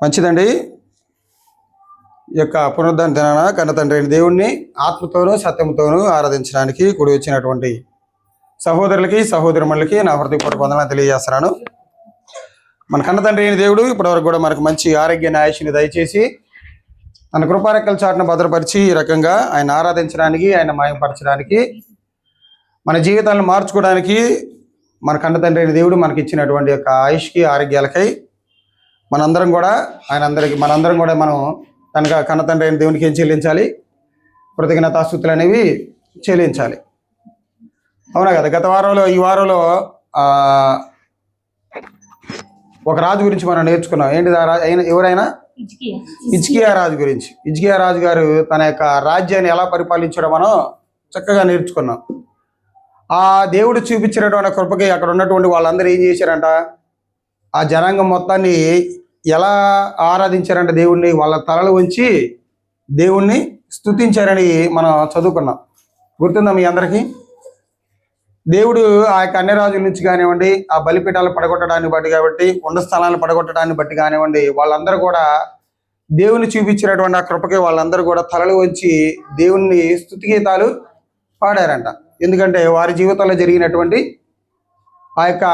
మంచిదండి. ఈ యొక్క పునరుద్ధరణ దినాన కన్న తండ్రి అయిన దేవుణ్ణి ఆత్మతోనూ సత్యంతోనూ ఆరాధించడానికి కూడి వచ్చినటువంటి సహోదరులకి సహోదరులకి నా హృదయపూర్వక వందనాలు తెలియజేస్తున్నాను. మన కన్న తండ్రి అయిన దేవుడు ఇప్పటివరకు కూడా మనకు మంచి ఆరోగ్యాన్ని ఆయుష్ని దయచేసి మన కృపారెక్కల చాటును భద్రపరిచి ఈ రకంగా ఆయన ఆరాధించడానికి, ఆయన మాయంపరచడానికి, మన జీవితాలను మార్చుకోవడానికి మన కన్న తండ్రి అయిన దేవుడు మనకి ఇచ్చినటువంటి యొక్క ఆయుష్కి ఆరోగ్యాలకై మనందరం కూడా మనందరం కూడా మనం కనుక కన్న తండ్రి అయిన దేవునికి ఏం చెల్లించాలి? కృతజ్ఞతాస్తుతులు అనేవి చెల్లించాలి. అవునా కదా? గత వారంలో ఈ వారంలో ఒక రాజు గురించి మనం నేర్చుకున్నాం. ఏంటి ఎవరైనా? హిజ్కియా రాజు గురించి. హిజ్కియా రాజు గారు తన యొక్క రాజ్యాన్ని ఎలా పరిపాలించడం మనం చక్కగా నేర్చుకున్నాం. ఆ దేవుడు చూపించినటువంటి కృపకి అక్కడ ఉన్నటువంటి వాళ్ళందరూ ఏం చేశారంట? ఆ జనాంగం మొత్తాన్ని ఎలా ఆరాధించారంటే దేవుణ్ణి వాళ్ళ తలలు ఉంచి దేవుణ్ణి స్తుతించారని మనం చదువుకున్నాం. గుర్తుందా మీ అందరికీ? దేవుడు ఆ యొక్క అన్య రాజుల నుంచి కానివ్వండి, ఆ బలిపీఠాలను పడగొట్టడాన్ని బట్టి కాబట్టి, కొండ స్థలాలను పడగొట్టడాన్ని బట్టి కానివ్వండి, వాళ్ళందరూ కూడా దేవుని చూపించినటువంటి ఆ కృపకి వాళ్ళందరూ కూడా తలలు వంచి దేవుణ్ణి స్తుతి గీతాలు పాడారంట. ఎందుకంటే వారి జీవితంలో జరిగినటువంటి ఆ యొక్క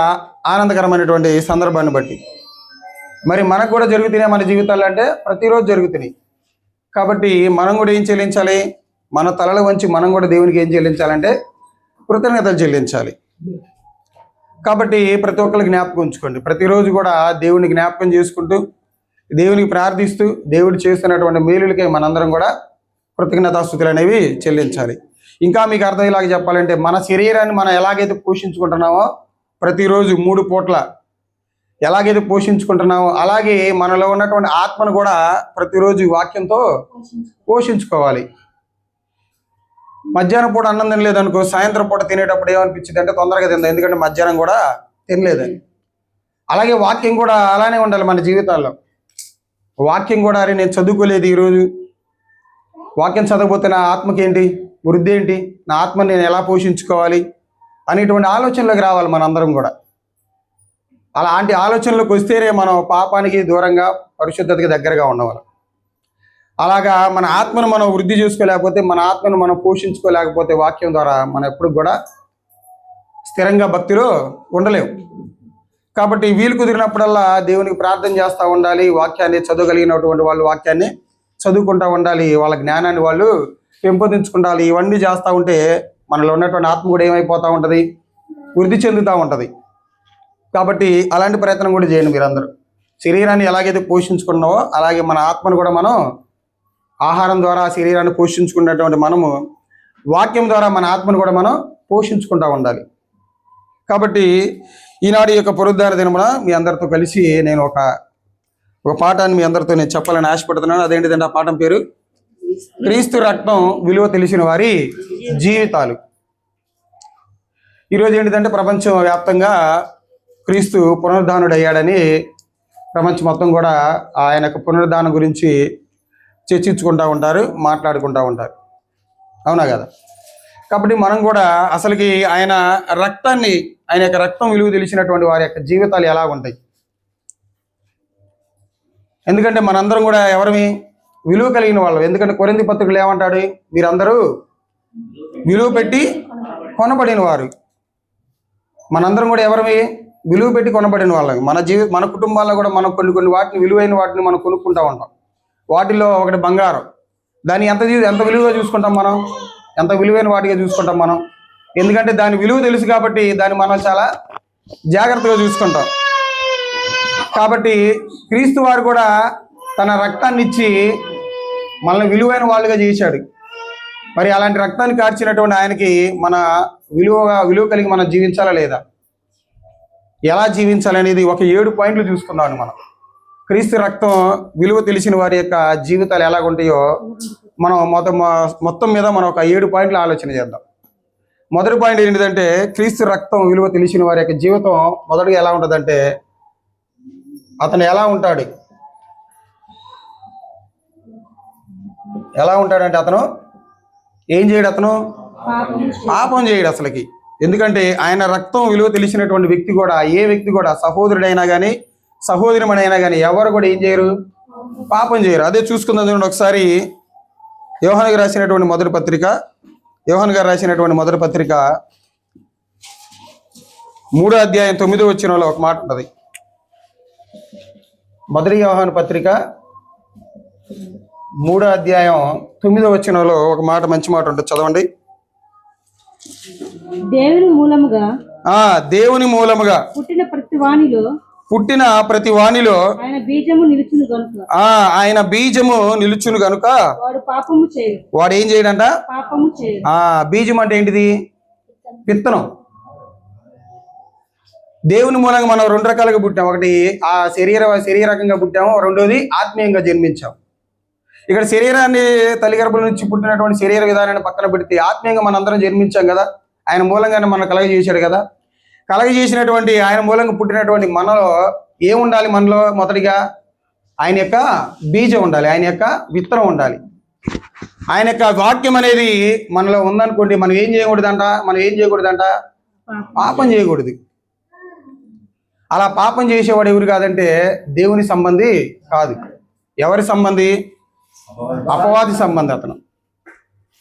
ఆనందకరమైనటువంటి సందర్భాన్ని బట్టి. మరి మనకు కూడా జరుగుతున్నాయి మన జీవితాల్లో అంటే ప్రతిరోజు జరుగుతున్నాయి. కాబట్టి మనం కూడా ఏం చెల్లించాలి? మన తలలు వంచి మనం కూడా దేవునికి ఏం చెల్లించాలంటే కృతజ్ఞతలు చెల్లించాలి. కాబట్టి ప్రతి ఒక్కరికి జ్ఞాపకం ఉంచుకోండి. ప్రతిరోజు కూడా దేవుని జ్ఞాపకం చేసుకుంటూ, దేవునికి ప్రార్థిస్తూ, దేవుడు చేస్తున్నటువంటి మేలులకే మనందరం కూడా కృతజ్ఞతాస్తుతులు అనేవి చెల్లించాలి. ఇంకా మీకు అర్థమయ్యేలాగా చెప్పాలంటే, మన శరీరాన్ని మనం ఎలాగైతే పోషించుకుంటున్నామో, ప్రతిరోజు 3 పూట్ల ఎలాగైతే పోషించుకుంటున్నామో, అలాగే మనలో ఉన్నటువంటి ఆత్మను కూడా ప్రతిరోజు వాక్యంతో పోషించుకోవాలి. మధ్యాహ్నం పూట అన్నం తినలేదనుకో, సాయంత్రం పూట తినేటప్పుడు ఏమనిపించింది అంటే తొందరగా తిందాం, ఎందుకంటే మధ్యాహ్నం కూడా తినలేదని. అలాగే వాక్యం కూడా అలానే ఉండాలి మన జీవితాల్లో. వాక్యం కూడా, అరే నేను చదువుకోలేదు ఈరోజు, వాక్యం చదవకపోతే నా ఆత్మకి ఏంటి వృద్ధి ఏంటి, నా ఆత్మని నేను ఎలా పోషించుకోవాలి అనేటువంటి ఆలోచనలోకి రావాలి మనందరం కూడా. అలాంటి ఆలోచనలోకి వస్తేనే మనం పాపానికి దూరంగా పరిశుద్ధతకి దగ్గరగా ఉండవాలి. అలాగా మన ఆత్మను మనం వృద్ధి చేసుకోలేకపోతే, మన ఆత్మను మనం పోషించుకోలేకపోతే వాక్యం ద్వారా మనం ఎప్పుడు కూడా స్థిరంగా భక్తిలో ఉండలేము. కాబట్టి వీలు కుదిరినప్పుడల్లా దేవునికి ప్రార్థన చేస్తూ ఉండాలి. వాక్యాన్ని చదవగలిగినటువంటి వాళ్ళు వాక్యాన్ని చదువుకుంటూ ఉండాలి. వాళ్ళ జ్ఞానాన్ని వాళ్ళు పెంపొందించుకుంటాలి. ఇవన్నీ చేస్తూ ఉంటే మనలో ఉన్నటువంటి ఆత్మ కూడా ఏమైపోతూ ఉంటుంది? వృద్ధి చెందుతూ ఉంటుంది. కాబట్టి అలాంటి ప్రయత్నం కూడా చేయండి మీరందరూ. శరీరాన్ని ఎలాగైతే పోషించుకున్నావో అలాగే మన ఆత్మను కూడా మనం ఆహారం ద్వారా శరీరాన్ని పోషించుకున్నటువంటి మనము వాక్యం ద్వారా మన ఆత్మను కూడా మనం పోషించుకుంటూ ఉండాలి. కాబట్టి ఈనాడు యొక్క పునరుద్ధరణ దినమున మీ అందరితో కలిసి నేను ఒక పాఠాన్ని మీ అందరితో నేను చెప్పాలని ఆశపడుతున్నాను. అదేంటిదంటే ఆ పాఠం పేరు క్రీస్తు రక్తం విలువ తెలిసిన వారి జీవితాలు. ఈరోజు ఏంటిదంటే ప్రపంచం వ్యాప్తంగా క్రీస్తు పునరుద్ధానుడు అయ్యాడని ప్రపంచం మొత్తం కూడా ఆయనకు పునరుద్ధానం గురించి చర్చించుకుంటూ ఉంటారు, మాట్లాడుకుంటూ ఉంటారు. అవునా కదా? కాబట్టి మనం కూడా అసలుకి ఆయన యొక్క రక్తం విలువ తెలిసినటువంటి వారి యొక్క జీవితాలు ఎలా ఉంటాయి? ఎందుకంటే మనందరం కూడా ఎవరిమి విలువ కలిగిన వాళ్ళు. ఎందుకంటే కొరింథీ పత్రికలు ఏమంటాడు? మీరందరూ విలువ పెట్టి కొనబడిన వారు. మనందరం కూడా ఎవరిమి విలువ పెట్టి కొనబడిన వాళ్ళం. మన కుటుంబాల్లో కూడా మనం కొన్ని వాటిని, విలువైన వాటిని మనం కొనుక్కుంటూ ఉంటాం. వాటిల్లో ఒకటి బంగారం. దాన్ని ఎంత విలువగా చూసుకుంటాం మనం? ఎంత విలువైన వాటిగా చూసుకుంటాం మనం. ఎందుకంటే దాని విలువ తెలుసు కాబట్టి దాన్ని మనం చాలా జాగ్రత్తగా చూసుకుంటాం. కాబట్టి క్రీస్తు వారు కూడా తన రక్తాన్ని ఇచ్చి మనల్ని విలువైన వాళ్ళుగా చేశాడు. మరి అలాంటి రక్తాన్ని కార్చినటువంటి ఆయనకి మన విలువ కలిగి మనం జీవించాలా లేదా? ఎలా జీవించాలనేది ఒక 7 పాయింట్లు చూసుకుందామని మనం. క్రీస్తు రక్తం విలువ తెలిసిన వారి యొక్క జీవితాలు ఎలాగుంటాయో మనం మొత్తం మీద మనం ఒక 7 పాయింట్లు ఆలోచన చేద్దాం. మొదటి పాయింట్ ఏంటిదంటే, క్రీస్తు రక్తం విలువ తెలిసిన వారి యొక్క జీవితం మొదటిగా ఎలా ఉంటుందంటే, అతను ఎలా ఉంటాడంటే అతను ఏం చేయడు? అతను పాపం చేయడు అసలుకి. ఎందుకంటే ఆయన రక్తం విలువ తెలిసినటువంటి వ్యక్తి కూడా, ఏ వ్యక్తి కూడా, సహోదరుడైనా కానీ సహోదరిమణైనా కానీ ఎవరు కూడా ఏం చేయరు? పాపం చేయరు. అదే చూసుకుందాం చూడండి ఒకసారి. యోహాను గారు రాసినటువంటి మొదటి పత్రిక, యోహాను గారు రాసినటువంటి మొదటి పత్రిక 3వ అధ్యాయం 9వ వచనంలో ఒక మాట ఉంటుంది. మొదటి యోహాను పత్రిక 3వ అధ్యాయం 9వ వచనంలో ఒక మాట, మంచి మాట ఉంటుంది, చదవండి. దేవుని మూలముగా దేవుని మూలముగా పుట్టిన ప్రతి వానిలో ఆయన బీజము నిలుచును గనుక ఆయన బీజము నిలుచును గనుక వాడు పాపము చేయడు. వాడు ఏం చేయడంట? పాపము చేయడు. బీజం అంటే ఏంటిది? విత్తనం. దేవుని మూలంగా మనం 2 రకాలుగా పుట్టాం. ఒకటి శరీరకంగా పుట్టాము, రెండోది ఆత్మీయంగా జన్మించాం. ఇక్కడ శరీరాన్ని తల్లి గర్భం నుంచి పుట్టినటువంటి శరీర విధానాన్ని పక్కన పెడితే ఆత్మీయంగా మనందరం జన్మించాం కదా. ఆయన మూలంగానే మనం కలగజేశాడు కదా. కలగజేసినటువంటి ఆయన మూలంగా పుట్టినటువంటి మనలో ఏముండాలి? మనలో మొదటిగా ఆయన యొక్క బీజం ఉండాలి, ఆయన యొక్క విత్తనం ఉండాలి. ఆయన యొక్క వాక్యం అనేది మనలో ఉందనుకోండి, మనం ఏం చేయకూడదంట? పాపం చేయకూడదు. అలా పాపం చేసేవాడు ఎవరు కాదంటే దేవుని సంబంధి కాదు. ఎవరి సంబంధి? అపవాది సంబంధి అతను.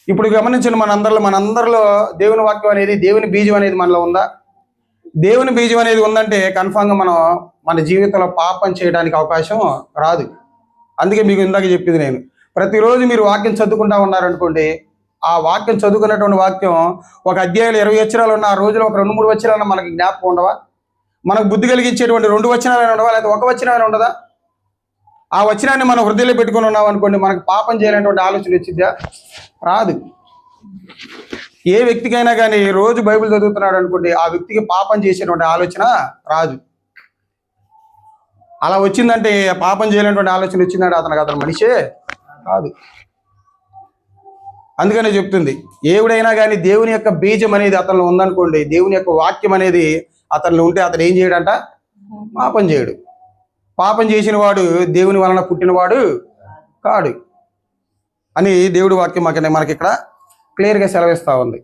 ఇప్పుడు గమనించిన మనందరిలో దేవుని వాక్యం అనేది, దేవుని బీజం అనేది మనలో ఉందా? దేవుని బీజం అనేది ఉందంటే కన్ఫామ్గా మనం మన జీవితంలో పాపం చేయడానికి అవకాశం రాదు. అందుకే మీకు ఇందాక చెప్పింది నేను, ప్రతిరోజు మీరు వాక్యం చదువుకుంటా ఉన్నారనుకోండి, ఆ వాక్యం చదువుకున్నటువంటి వాక్యం ఒక అధ్యాయంలో 20 వచనాలు ఉన్న ఆ రోజులో ఒక 2-3 వచనాలు మనకి జ్ఞాపకం ఉండవా? మనకు బుద్ధి కలిగించేటువంటి 2 వచనాలు ఉండవా? లేదా 1 వచనం ఉండదా? ఆ వచనాన్ని మనం హృదయంలో పెట్టుకుని ఉన్నాం అనుకోండి, మనకు పాపం చేయాలనేటువంటి ఆలోచన వచ్చిందా? రాదు. ఏ వ్యక్తికైనా కానీ రోజు బైబిల్ చదువుతున్నాడు అనుకోండి, ఆ వ్యక్తికి పాపం చేసేటువంటి ఆలోచన రాదు. అలా వచ్చిందంటే, పాపం చేయలేనటువంటి ఆలోచన వచ్చిందంటే అతను మనిషే కాదు. అందుకనే చెప్తుంది, ఏవుడైనా కానీ దేవుని యొక్క బీజం అనేది అతనిలో ఉందనుకోండి, దేవుని యొక్క వాక్యం అనేది అతనిలో ఉంటే అతను ఏం చేయడంట? పాపం చేయడు. పాపం చేసిన వాడు దేవుని వలన పుట్టినవాడు కాడు అని దేవుడి వాక్యం మనకి ఇక్కడ క్లియర్గా సెలవిస్తూ ఉంది.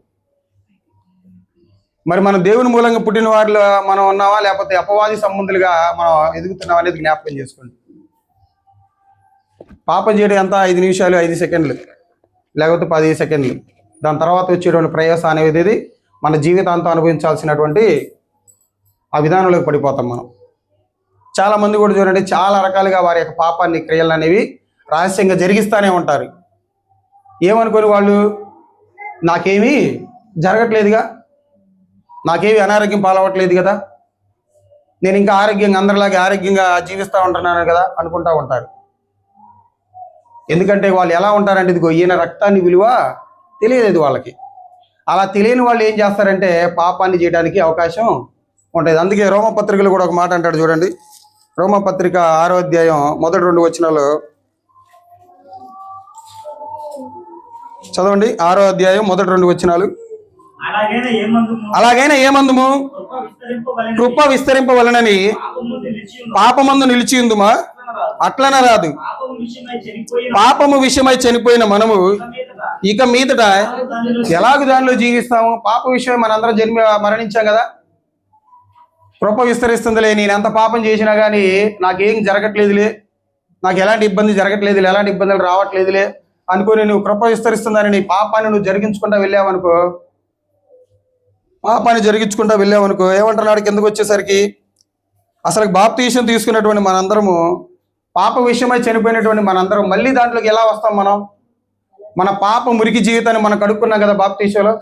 మరి మనం దేవుని మూలంగా పుట్టిన వారిలో మనం ఉన్నావా, లేకపోతే అపవాది సంబంధులుగా మనం ఎదుగుతున్నావా అనేది జ్ఞాపకం చేసుకోండి. పాపం చేయడం ఎంత? 5 నిమిషాలు, 5 సెకండ్లు, లేకపోతే 10 సెకండ్లు. దాని తర్వాత వచ్చేటువంటి ప్రయాస అనేది మన జీవితాంతం అనుభవించాల్సినటువంటి ఆ విధానంలోకి పడిపోతాం మనం. చాలామంది కూడా చూడండి, చాలా రకాలుగా వారి యొక్క పాపాన్ని, క్రియలు అనేవి రహస్యంగా జరిగిస్తూనే ఉంటారు. ఏమనుకొని వాళ్ళు, నాకేమీ జరగట్లేదుగా, నాకేమీ అనారోగ్యం పాలవట్లేదు కదా, నేను ఇంకా అందరిలాగే ఆరోగ్యంగా జీవిస్తూ ఉంటున్నాను కదా అనుకుంటూ ఉంటారు. ఎందుకంటే వాళ్ళు ఎలా ఉంటారంటే, ఇదిగో ఈయన రక్తాన్ని విలువ తెలియలేదు వాళ్ళకి. అలా తెలియని వాళ్ళు ఏం చేస్తారంటే పాపాన్ని చేయడానికి అవకాశం ఉంటుంది. అందుకే రోమపత్రికలు కూడా ఒక మాట అంటాడు చూడండి. రోమపత్రిక 6వ అధ్యాయం మొదటి 2 వచనాలు చదవండి. 6వ అధ్యాయం మొదటి 2 వచనాలు. అలాగైనా ఏమందుము? కృప విస్తరింపవలనని పాపమందు నిలిచి ఉందుమా? అట్లన రాదు. పాపము విషయమై చనిపోయిన మనము ఇక మీదట ఎలాగ దానిలో జీవిస్తాము? పాప విషయం మనందరం మరణించాం కదా. కృప విస్తరిస్తుందిలే, నేను ఎంత పాపం చేసినా కానీ నాకేం జరగట్లేదులే, నాకు ఎలాంటి ఇబ్బంది జరగట్లేదులే, ఎలాంటి ఇబ్బందులు రావట్లేదులే అనుకుని నువ్వు కృప విస్తరిస్తుందని నీ పాపాన్ని నువ్వు జరిగించుకుంటా వెళ్ళావనుకో, ఏమంటున్నాడు కిందకు వచ్చేసరికి? అసలు బాప్తీసం తీసుకున్నటువంటి మనందరము, పాప విషయమై చనిపోయినటువంటి మనందరం మళ్ళీ దాంట్లోకి ఎలా వస్తాం? మనం మన పాప మురికి జీవితాన్ని మనం కడుక్కున్నాం కదా బాప్తీసంలో.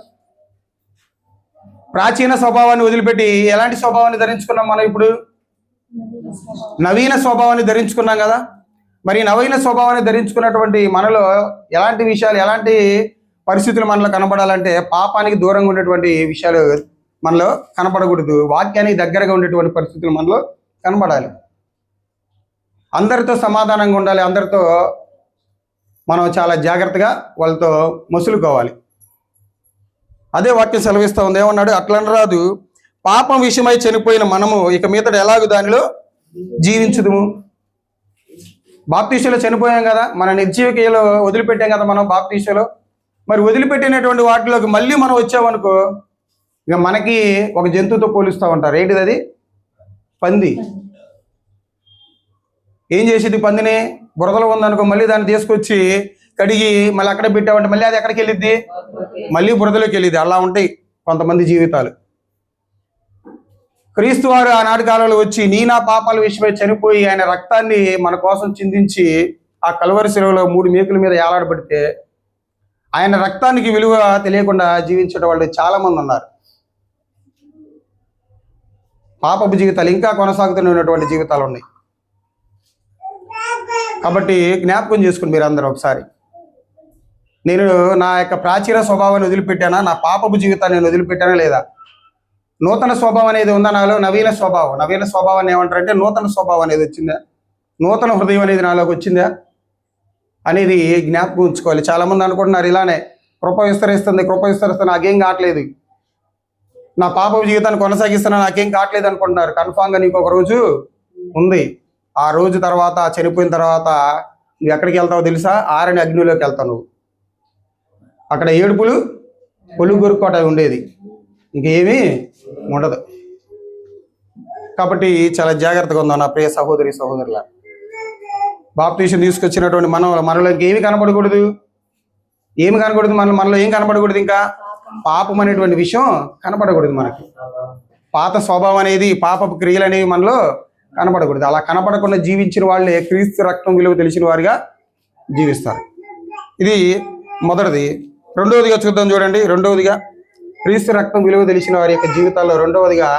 ప్రాచీన స్వభావాన్ని వదిలిపెట్టి ఎలాంటి స్వభావాన్ని ధరించుకున్నాం మనం? ఇప్పుడు నవీన స్వభావాన్ని ధరించుకున్నాం కదా. మరి నవీన స్వభావాన్ని ధరించుకున్నటువంటి మనలో ఎలాంటి విషయాలు, ఎలాంటి పరిస్థితులు మనలో కనబడాలంటే, పాపానికి దూరంగా ఉండేటువంటి విషయాలు మనలో కనపడకూడదు, వాక్యానికి దగ్గరగా ఉండేటువంటి పరిస్థితులు మనలో కనబడాలి. అందరితో సమాధానంగా ఉండాలి, అందరితో మనం చాలా జాగ్రత్తగా వాళ్ళతో మసులుకోవాలి. అదే వాక్యం సెలవిస్తూ ఉంది. ఏమన్నాడు? అట్లని రాదు, పాపం విషయమై చనిపోయిన మనము ఇక మీదట ఎలాగూ దానిలో జీవించుదుము. బాప్తీసంలో చనిపోయాం కదా, మన నిర్జీవికలో వదిలిపెట్టాం కదా మనం బాప్తీసంలో. మరి వదిలిపెట్టినటువంటి వాటిలోకి మళ్ళీ మనం వచ్చామనుకో, ఇక మనకి ఒక జంతువుతో పోలుస్తూ ఉంటారు. ఏంటిది అది? పంది. ఏం చేసేది పందిని? బురదలో ఉందనుకో మళ్ళీ దాన్ని తీసుకొచ్చి కడిగి మళ్ళీ అక్కడే పెట్టామంటే మళ్ళీ అది ఎక్కడికి వెళ్ళిద్ది, మళ్ళీ బురదలోకి వెళ్ళిద్ది. అలా ఉంటాయి కొంతమంది జీవితాలు. క్రీస్తు వారు ఆనాటి కాలంలో వచ్చి నీ నా పాపాల విషయమై చనిపోయి ఆయన రక్తాన్ని మన కోసం చిందించి ఆ కలువరి శిలువలో 3 మేకుల మీద ఏలాడబడితే ఆయన రక్తానికి విలువ తెలియకుండా జీవించే వాళ్ళు చాలా మంది ఉన్నారు. పాపపు జీవితాలు ఇంకా కొనసాగుతున్నటువంటి జీవితాలు ఉన్నాయి. కాబట్టి జ్ఞాపకం చేసుకోండి మీరు అందరూ ఒకసారి, నేను నా యొక్క ప్రాచీన స్వభావాన్ని వదిలిపెట్టానా, నా పాపపు జీవితాన్ని నేను వదిలిపెట్టానా లేదా? నూతన స్వభావం అనేది ఉందా నాలో? నవీన స్వభావాన్ని ఏమంటారంటే నూతన స్వభావం అనేది వచ్చిందా, నూతన హృదయం అనేది నాలోకి వచ్చిందా అనేది జ్ఞాపకం ఉంచుకోవాలి. చాలామంది అనుకుంటున్నారు ఇలానే, కృప విస్తరిస్తుంది నాకేం కావట్లేదు, నా పాపపు జీవితాన్ని కొనసాగిస్తున్నా నాకేం కావట్లేదు అనుకుంటున్నారు. కన్ఫామ్గా నీకు ఒక రోజు ఉంది. ఆ రోజు తర్వాత చనిపోయిన తర్వాత నువ్వు ఎక్కడికి వెళ్తావో తెలుసా? ఆరని అగ్నిలోకి వెళ్తావు నువ్వు. అక్కడ ఏడుపులు పొలుగు కొరుకోట ఉండేది, ఇంకేమీ ఉండదు. కాబట్టి చాలా జాగ్రత్తగా ఉందాం నా ప్రియ సహోదరి సహోదరుల. బాప్తీసం తీసుకొచ్చినటువంటి మనలో ఇంకేమి కనపడకూడదు, మనలో ఏం కనపడకూడదు, ఇంకా పాపం అనేటువంటి విషయం కనపడకూడదు. మనకి పాత స్వభావం అనేది, పాపపు క్రియలు అనేవి మనలో కనపడకూడదు. అలా కనపడకుండా జీవించిన వాళ్ళే క్రీస్తు రక్తం విలువ తెలిసిన వారిగా జీవిస్తారు. ఇది మొదటిది. రెండవదిగా చూద్దాం చూడండి. రెండవదిగా క్రీస్తు రక్తం విలువ తెలిసిన వారి యొక్క జీవితాల్లో రెండవదిగా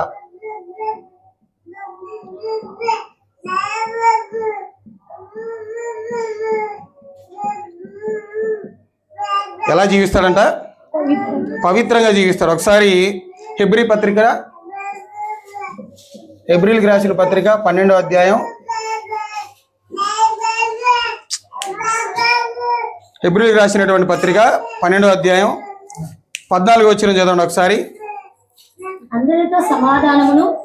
ఎలా జీవిస్తాడంట? పవిత్రంగా జీవిస్తాడు. ఒకసారి హెబ్రీలకు రాసిన పత్రిక 12వ అధ్యాయం, హెబ్రీలకు రాసినటువంటి పత్రిక 12వ అధ్యాయం 14వ వచనం చదవండి ఒకసారి.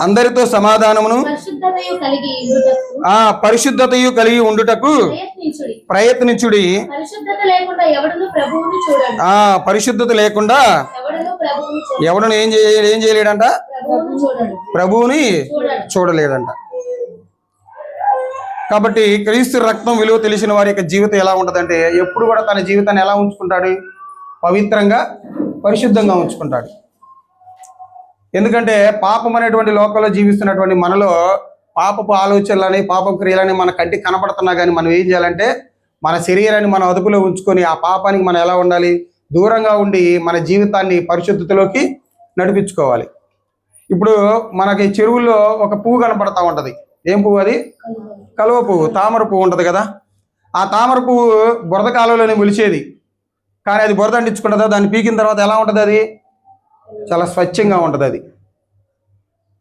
అందరితో సమాధానమును పరిశుద్ధతయు కలిగి ఉండుటకు ప్రయత్నించుడి. పరిశుద్ధత లేకుండా ఎవడును ఏం చేయలేడంట? ప్రభువుని చూడలేడంట. కాబట్టి క్రీస్తు రక్తం విలువ తెలిసిన వారి యొక్క జీవితం ఎలా ఉంటుందంటే ఎప్పుడు కూడా తన జీవితాన్ని ఎలా ఉంచుకుంటాడు? పవిత్రంగా, పరిశుద్ధంగా ఉంచుకుంటాడు. ఎందుకంటే పాపం అనేటువంటి లోకంలో జీవిస్తున్నటువంటి మనలో పాపపు ఆలోచనలని, పాపపు క్రియలని మన కంటికి కనపడుతున్నా కానీ మనం ఏం చేయాలంటే మన శరీరాన్ని మనం అదుపులో ఉంచుకొని ఆ పాపానికి మనం ఎలా ఉండాలి? దూరంగా ఉండి మన జీవితాన్ని పరిశుద్ధతలోకి నడిపించుకోవాలి. ఇప్పుడు మనకి చెరువుల్లో ఒక పువ్వు కనపడతా ఉంటుంది. ఏం పువ్వు అది? కలువ పువ్వు, తామర పువ్వు ఉంటుంది కదా. ఆ తామర పువ్వు బురద కాలంలోనే మొలిచేది, కానీ అది బురద అంటించుకుంటుందా? దాన్ని పీకిన తర్వాత ఎలా ఉంటుంది? అది చాలా స్వచ్ఛంగా ఉంటుంది. అది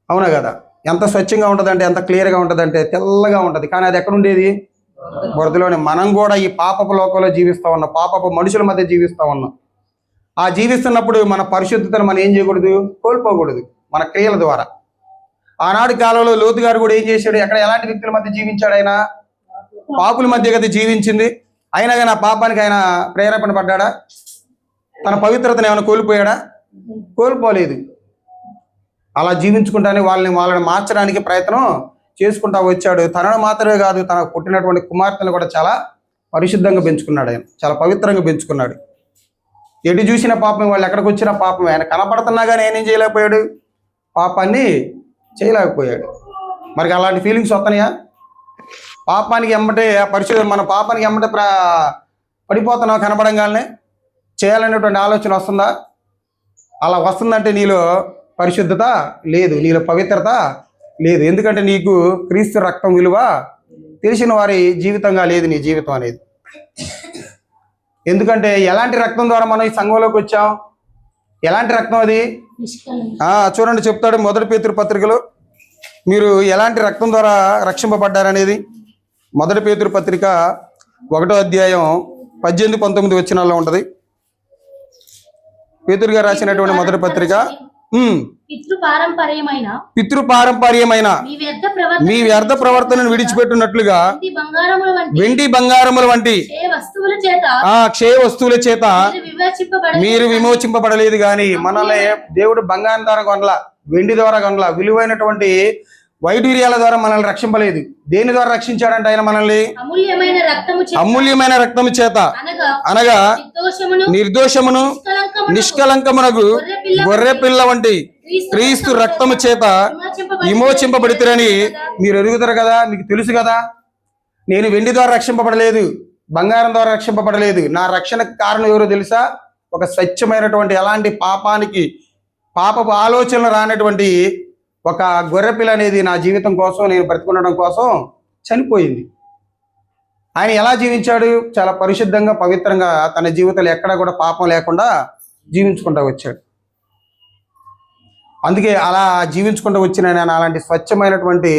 అవునా కదా? ఎంత స్వచ్ఛంగా ఉంటుంది అంటే, ఎంత క్లియర్గా ఉంటుంది అంటే తెల్లగా ఉంటుంది. కానీ అది ఎక్కడ ఉండేది? బురదలోనే. మనం కూడా ఈ పాపపు లోకంలో జీవిస్తూ ఉన్నాం, పాపపు మనుషుల మధ్య జీవిస్తూ ఉన్నాం. ఆ జీవిస్తున్నప్పుడు మన పరిశుద్ధతను మనం ఏం చేయకూడదు? కోల్పోకూడదు మన క్రియల ద్వారా. ఆనాటి కాలంలో లోతు గారు కూడా ఏం చేశాడు? ఎలాంటి వ్యక్తుల మధ్య జీవించాడు? ఆయన పాపుల మధ్య కదా జీవించింది. అయినా కానీ ఆ పాపానికి ఆయన ప్రేరేపణ పడ్డాడా? తన పవిత్రతను ఏమైనా కోల్పోయాడా? కోల్పోలేదు. అలా జీవించుకుంటానే వాళ్ళని మార్చడానికి ప్రయత్నం చేసుకుంటా వచ్చాడు. తనను మాత్రమే కాదు, తనకు పుట్టినటువంటి కుమార్తెను కూడా చాలా పరిశుద్ధంగా పెంచుకున్నాడు. ఆయన చాలా పవిత్రంగా పెంచుకున్నాడు. ఎటు చూసిన పాపం, వాళ్ళు ఎక్కడికి వచ్చిన పాపం. ఆయన కనపడుతున్నా కానీ ఆయన ఏం చేయలేకపోయాడు? పాపాన్ని చేయలేకపోయాడు. మరి అలాంటి ఫీలింగ్స్ వస్తున్నాయా? పాపానికి ఎమ్మటే మన పాపానికి ఎమ్మటే పడిపోతున్నావు కనపడంగానే చేయాలనేటువంటి ఆలోచన వస్తుందా? అలా వస్తుందంటే నీలో పరిశుద్ధత లేదు, నీలో పవిత్రత లేదు. ఎందుకంటే నీకు క్రీస్తు రక్తం విలువ తెలిసిన వారి జీవితంగా లేదు నీ జీవితం అనేది. ఎందుకంటే ఎలాంటి రక్తం ద్వారా మనం ఈ సంఘంలోకి వచ్చాం? ఎలాంటి రక్తం అది? చూడండి, చెప్తాడు 1 పేతురు పత్రికలో మీరు ఎలాంటి రక్తం ద్వారా రక్షింపబడ్డారనేది. 1 పేతురు పత్రిక 1వ అధ్యాయం 18-19 వచనాల్లో ఉంటుంది. పేతురు గారు రాసినటువంటి 1 పత్రిక. పితృపారంపర్యమైన మీ వ్యర్థ ప్రవర్తనను విడిచిపెట్టినట్లుగా వెండి బంగారముల వంటి క్షయ వస్తువుల చేత మీరు విమోచింపబడలేదు. కానీ మనల్ని దేవుడు బంగారం ద్వారా కొనలా, వెండి ద్వారా కొనలా, విలువైనటువంటి వైడూర్యాల ద్వారా మనల్ని రక్షింపలేదు. దేని ద్వారా రక్షించాడంటే ఆయన మనల్ని అమూల్యమైన రక్తము చేత అమూల్యమైన రక్తము చేత అనగా నిర్దోషమును నిష్కలంకమునకు గొర్రె పిల్ల వంటి క్రీస్తు రక్తము చేత విమోచింపబడితిరని మీరు ఎరుగుతారు కదా, మీకు తెలుసు కదా. నేను వెండి ద్వారా రక్షింపబడలేదు, బంగారం ద్వారా రక్షింపబడలేదు. నా రక్షణకు కారణం ఎవరో తెలుసా? ఒక స్వచ్ఛమైనటువంటి ఎలాంటి పాపపు ఆలోచనలు రానటువంటి ఒక గొర్రెపిల్ల అనేది నా జీవితం కోసం, నేను బ్రతికుండడం కోసం చనిపోయింది. ఆయన ఎలా జీవించాడు? చాలా పరిశుద్ధంగా, పవిత్రంగా తన జీవితంలో ఎక్కడా కూడా పాపం లేకుండా జీవించుకుంటూ వచ్చాడు. అందుకే అలా జీవించుకుంటూ వచ్చిన ఆయన అలాంటి స్వచ్ఛమైనటువంటి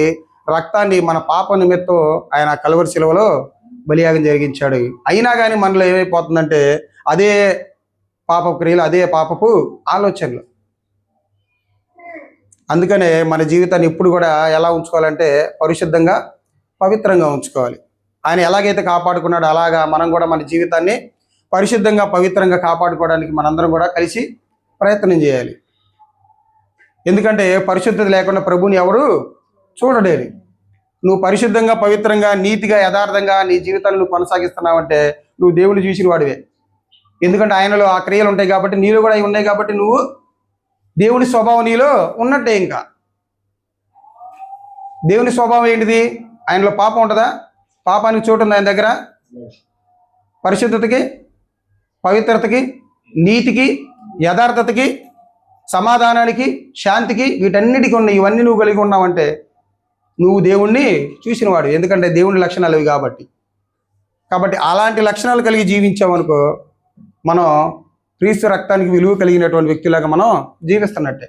రక్తాన్ని మన పాప నిమిత్తం ఆయన కలువరి శిలువలో బలియాగం జరిగించాడు. అయినా కానీ మనలో ఏమైపోతుందంటే అదే పాపపు క్రియలు, అదే పాపపు ఆలోచనలు. అందుకనే మన జీవితాన్ని ఎప్పుడు కూడా ఎలా ఉంచుకోవాలంటే పరిశుద్ధంగా, పవిత్రంగా ఉంచుకోవాలి. ఆయన ఎలాగైతే కాపాడుకున్నాడో అలాగా మనం కూడా మన జీవితాన్ని పరిశుద్ధంగా, పవిత్రంగా కాపాడుకోవడానికి మనందరం కూడా కలిసి ప్రయత్నం చేయాలి. ఎందుకంటే పరిశుద్ధత లేకుండా ప్రభువుని ఎవరు చూడలేరు. నువ్వు పరిశుద్ధంగా, పవిత్రంగా, నీతిగా, యథార్థంగా నీ జీవితాన్ని నువ్వు కొనసాగిస్తున్నావంటే నువ్వు దేవుని చూసిన వాడివే. ఎందుకంటే ఆయనలో ఆ క్రియలు ఉంటాయి కాబట్టి, నీలో కూడా అవి ఉన్నాయి కాబట్టి నువ్వు దేవుని స్వభావం నీలో ఉన్నట్టే. ఇంకా దేవుని స్వభావం ఏంటిది? ఆయనలో పాపం ఉంటుందా? పాపానికి చోటు ఉంది ఆయన దగ్గర? పరిశుద్ధతకి, పవిత్రతకి, నీతికి, యథార్థతకి, సమాధానానికి, శాంతికి, వీటన్నిటికీ ఉన్నాయి. ఇవన్నీ నువ్వు కలిగి ఉన్నావంటే నువ్వు దేవుణ్ణి చూసినవాడు. ఎందుకంటే దేవుని లక్షణాలు అవి కాబట్టి అలాంటి లక్షణాలు కలిగి జీవించామనుకో మనం క్రీస్తు రక్తానికి విలువ కలిగినటువంటి వ్యక్తులాగా మనం జీవిస్తున్నట్టే,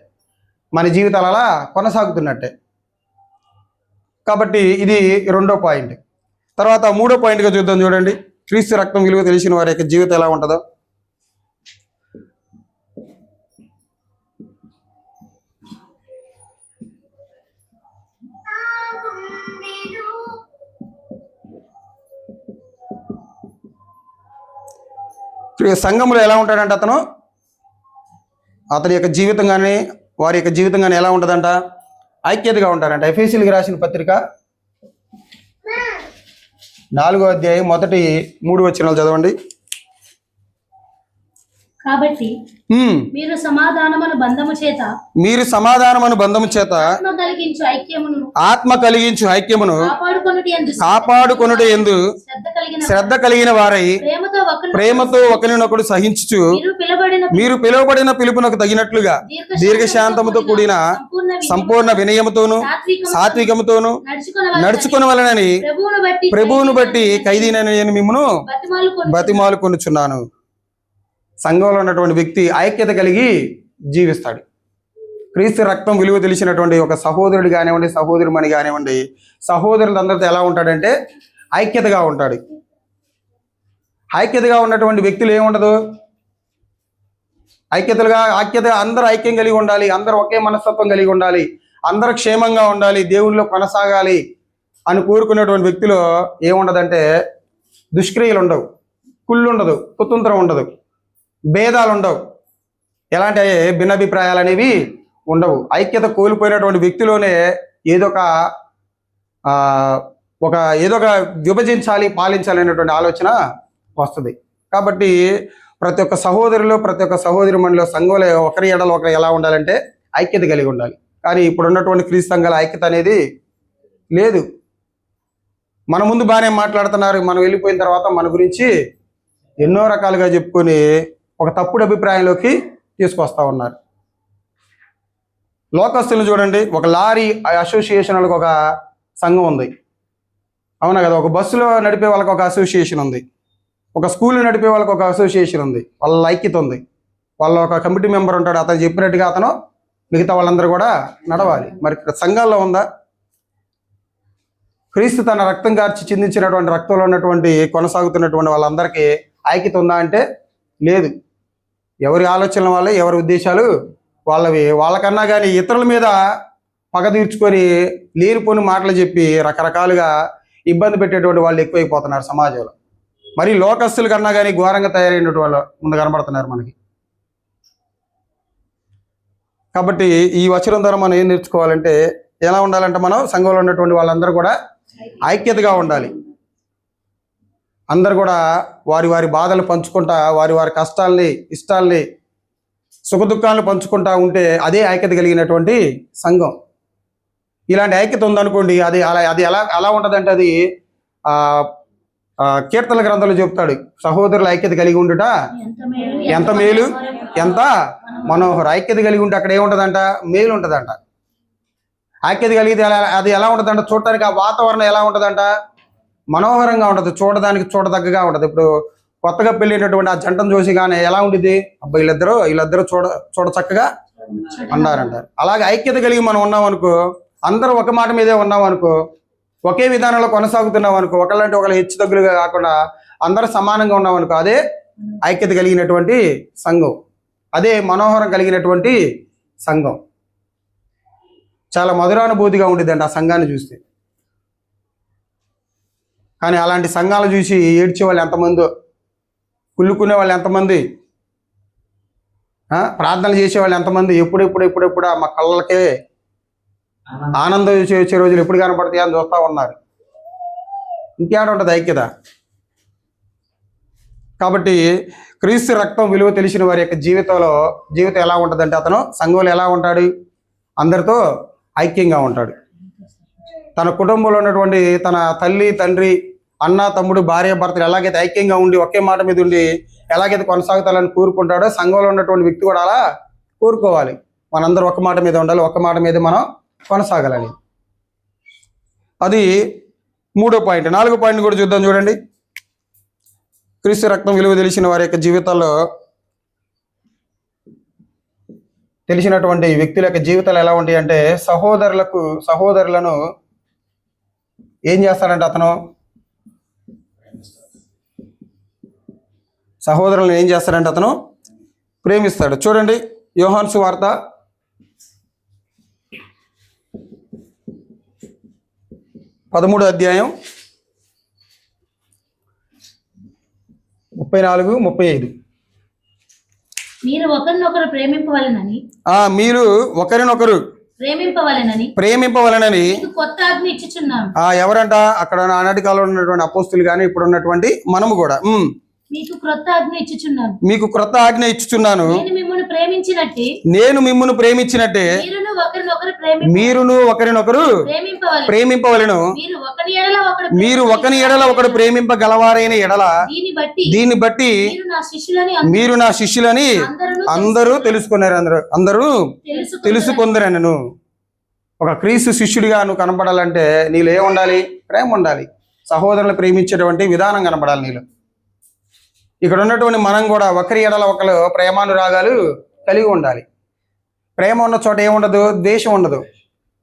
మన జీవితాలు అలా కొనసాగుతున్నట్టే. కాబట్టి ఇది 2వ పాయింట్. తర్వాత 3వ పాయింట్గా చూద్దాం. చూడండి, క్రీస్తు రక్తం విలువ తెలిసిన వారి యొక్క జీవితం ఎలా ఉంటుందో. సంఘంలో ఎలా ఉంటాడంట అతని యొక్క జీవితం కానీ వారి యొక్క జీవితం కానీ ఎలా ఉంటుందంట? ఐక్యతగా ఉంటారంట. ఎఫెసీయులకు రాసిన పత్రిక 4వ అధ్యాయం మొదటి 3 వచనాలు చదవండి. కాబట్టి మీరు సమాధానమును బంధము చేత ఆత్మ కలిగించు ఐక్యమును కాపాడుకొనుట యందు శ్రద్ధ కలిగిన వారై ప్రేమతో ఒకరినొకడు సహించుచు మీరు పిలువబడిన పిలుపునకు తగినట్లుగా దీర్ఘశాంతముతో కూడిన సంపూర్ణ వినయముతోను సాత్వికముతోను నడుచుకొనవలెనని ప్రభువును బట్టి ఖైదీనైన నేను మిమ్మును బతిమాలుకొనుచున్నాను. సంఘంలో ఉన్నటువంటి వ్యక్తి ఐక్యత కలిగి జీవిస్తాడు. క్రీస్తు రక్తం విలువ తెలిసినటువంటి ఒక సహోదరుడు కానివ్వండి, సహోదరుమణి కానివ్వండి, సహోదరులందరితో ఎలా ఉంటాడంటే ఐక్యతగా ఉంటాడు. ఐక్యతగా ఉన్నటువంటి వ్యక్తులు ఏముండదు, ఐక్యత అందరూ ఐక్యం కలిగి ఉండాలి, అందరూ ఒకే మనస్తత్వం కలిగి ఉండాలి, అందరూ క్షేమంగా ఉండాలి, దేవునిలో కొనసాగాలి అని కోరుకునేటువంటి వ్యక్తిలో ఏముండదంటే దుష్క్రియలు ఉండవు, కుళ్ళు ఉండదు, కుతంత్రం ఉండదు, భేదాలు ఉండవు, ఎలాంటి భిన్నాభిప్రాయాలు అనేవి ఉండవు. ఐక్యత కోల్పోయినటువంటి వ్యక్తిలోనే ఏదో ఒక విభజించాలి, పాలించాలి అనేటువంటి ఆలోచన వస్తుంది. కాబట్టి ప్రతి ఒక్క సహోదరులు, ప్రతి ఒక్క సహోదరి మనలో సంఘంలో ఒకరి ఎడల ఒకరు ఎలా ఉండాలంటే ఐక్యత కలిగి ఉండాలి. కానీ ఇప్పుడు ఉన్నటువంటి క్రీస్తు సంఘాల ఐక్యత అనేది లేదు. మన ముందు బాగానే మాట్లాడుతున్నారు, మనం వెళ్ళిపోయిన తర్వాత మన గురించి ఎన్నో రకాలుగా చెప్పుకొని ఒక తప్పుడు అభిప్రాయంలోకి తీసుకొస్తా ఉన్నారు. లోకస్తులను చూడండి, ఒక లారీ అసోసియేషన్ వాళ్ళకి ఒక సంఘం ఉంది, అవునా కదా? ఒక బస్సులో నడిపే వాళ్ళకి ఒక అసోసియేషన్ ఉంది, ఒక స్కూల్ నడిపే వాళ్ళకి ఒక అసోసియేషన్ ఉంది, వాళ్ళ ఐక్యత ఉంది, వాళ్ళ ఒక కమిటీ మెంబర్ ఉంటాడు, అతను చెప్పినట్టుగా అతను మిగతా వాళ్ళందరూ కూడా నడవాలి. మరి సంఘాల్లో ఉందా? క్రీస్తు తన రక్తం కార్చి చిందించినటువంటి రక్తంలో ఉన్నటువంటి కొనసాగుతున్నటువంటి వాళ్ళందరికీ ఐక్యత ఉందా అంటే లేదు. ఎవరి ఆలోచనల వల్ల, ఎవరి ఉద్దేశాలు వాళ్ళవి. వాళ్ళకన్నా కానీ ఇతరుల మీద పగ తీర్చుకొని లేనిపోని మాటలు చెప్పి రకరకాలుగా ఇబ్బంది పెట్టేటువంటి వాళ్ళు ఎక్కువైపోతున్నారు సమాజంలో. మరి లోకస్తుల కన్నా కానీ ఘోరంగా తయారైనటువంటి వాళ్ళు ముందు కనబడుతున్నారు మనకి. కాబట్టి ఈ వచనం ద్వారా మనం ఏం నేర్చుకోవాలంటే ఎలా ఉండాలంటే మనం సంఘంలో ఉన్నటువంటి వాళ్ళందరూ కూడా ఐక్యతగా ఉండాలి. అందరు కూడా వారి వారి బాధలు పంచుకుంటా, వారి వారి కష్టాల్ని ఇష్టాల్ని సుఖదుఖాలను పంచుకుంటా ఉంటే అదే ఐక్యత కలిగినటువంటి సంఘం. ఇలాంటి ఐక్యత ఉందనుకోండి, అది ఎలా ఉంటుందంటే అది కీర్తన గ్రంథంలో చెప్తాడు, సహోదరుల ఐక్యత కలిగి ఉండుట ఎంత మేలు ఎంత మనోహర. ఐక్యత కలిగి ఉంటే అక్కడ ఏముంటుందంట, మేలు ఉంటుందంట. ఐక్యత కలిగితే అది ఎలా ఉంటుందంట, చూడటానికి ఆ వాతావరణం ఎలా ఉంటుందంట, మనోహరంగా ఉంటుంది, చూడడానికి చూడదగ్గగా ఉంటుంది. ఇప్పుడు కొత్తగా పెళ్ళినటువంటి ఆ జంటను చూసి కానీ ఎలా ఉంటుంది, అబ్బా వీళ్ళిద్దరూ చూడ చక్కగా అన్నారంటారు. అలాగే ఐక్యత కలిగి మనం ఉన్నాం అనుకో, అందరూ ఒక మాట మీదే ఉన్నాం అనుకో, ఒకే విధానంలో కొనసాగుతున్నాం అనుకో, ఒకళ్ళంటే ఒకళ్ళు హెచ్చు తగ్గులుగా కాకుండా అందరూ సమానంగా ఉన్నాం అనుకో, అదే ఐక్యత కలిగినటువంటి సంఘం, అదే మనోహరం కలిగినటువంటి సంఘం. చాలా మధురానుభూతిగా ఉండిద్దండి ఆ సంఘాన్ని చూస్తే. కానీ అలాంటి సంఘాలు చూసి ఏడ్చే వాళ్ళు ఎంతమందో, కుళ్ళుకునే వాళ్ళు ఎంతమంది, ప్రార్థనలు చేసేవాళ్ళు ఎంతమంది, ఎప్పుడెప్పుడు మా కళ్ళకే ఆనందం వచ్చే రోజులు ఎప్పుడు కనపడతాయి అని చూస్తూ ఉన్నారు. ఇంకేడ ఉంటుంది ఐక్యత? కాబట్టి క్రీస్తు రక్తం విలువ తెలిసిన వారి యొక్క జీవితం ఎలా ఉంటుందంటే, అతను సంఘంలో ఎలా ఉంటాడు, అందరితో ఐక్యంగా ఉంటాడు. తన కుటుంబంలో ఉన్నటువంటి తన తల్లి తండ్రి అన్న తమ్ముడు భార్య భర్తలు ఎలాగైతే ఐక్యంగా ఉండి ఒకే మాట మీద ఉండి ఎలాగైతే కొనసాగుతాలని కోరుకుంటాడో, సంఘంలో ఉన్నటువంటి వ్యక్తి కూడా అలా కోరుకోవాలి. మనందరూ ఒక మాట మీద ఉండాలి, ఒక మాట మీద మనం కొనసాగాలని. అది 3వ పాయింట్. 4వ పాయింట్ కూడా చూద్దాం. చూడండి, క్రీస్తు రక్తం విలువ తెలిసిన వారి యొక్క జీవితాల్లో తెలిసినటువంటి వ్యక్తుల యొక్క జీవితాలు ఎలా ఉంటాయి అంటే, సహోదరులను ఏం చేస్తాడంటే అతను ప్రేమిస్తాడు. చూడండి, యోహాను సువార్త 13వ అధ్యాయం 34-35. మీరు ఒకరినొకరు ప్రేమింపవలెనని ప్రేమింపవలెనని కొత్త ఆజ్ఞ ఇచ్చుచున్నాను. ఎవరంట? అక్కడ ఆనాటి కాలంలో ఉన్నటువంటి అపోస్తులు కానీ ఇప్పుడు ఉన్నటువంటి మనము కూడా మీకు క్రొత్త ఆజ్ఞ ఇచ్చుచున్నాను. నేను మిమ్మును ప్రేమించినట్టే మీరును ఒకరినొకరు ప్రేమింపవలెను. మీరు ఒకని ఎడల ఒకడు ప్రేమింపగలవారైన ఎడల దీన్ని బట్టి మీరు నా శిష్యులని అందరూ తెలుసుకున్నారు. అందరూ తెలుసుకుందరను. ఒక క్రీస్తు శిష్యుడిగా నువ్వు కనపడాలంటే నీలో ఏం ఉండాలి? ప్రేమ ఉండాలి. సహోదరులను ప్రేమించేటువంటి విధానం కనపడాలి నీలో. ఇక్కడ ఉన్నటువంటి మనం కూడా ఒకరి ఎడల ఒకరు ప్రేమానురాగాలు కలిగి ఉండాలి. ప్రేమ ఉన్న చోట ఏముండదు? ద్వేషం ఉండదు.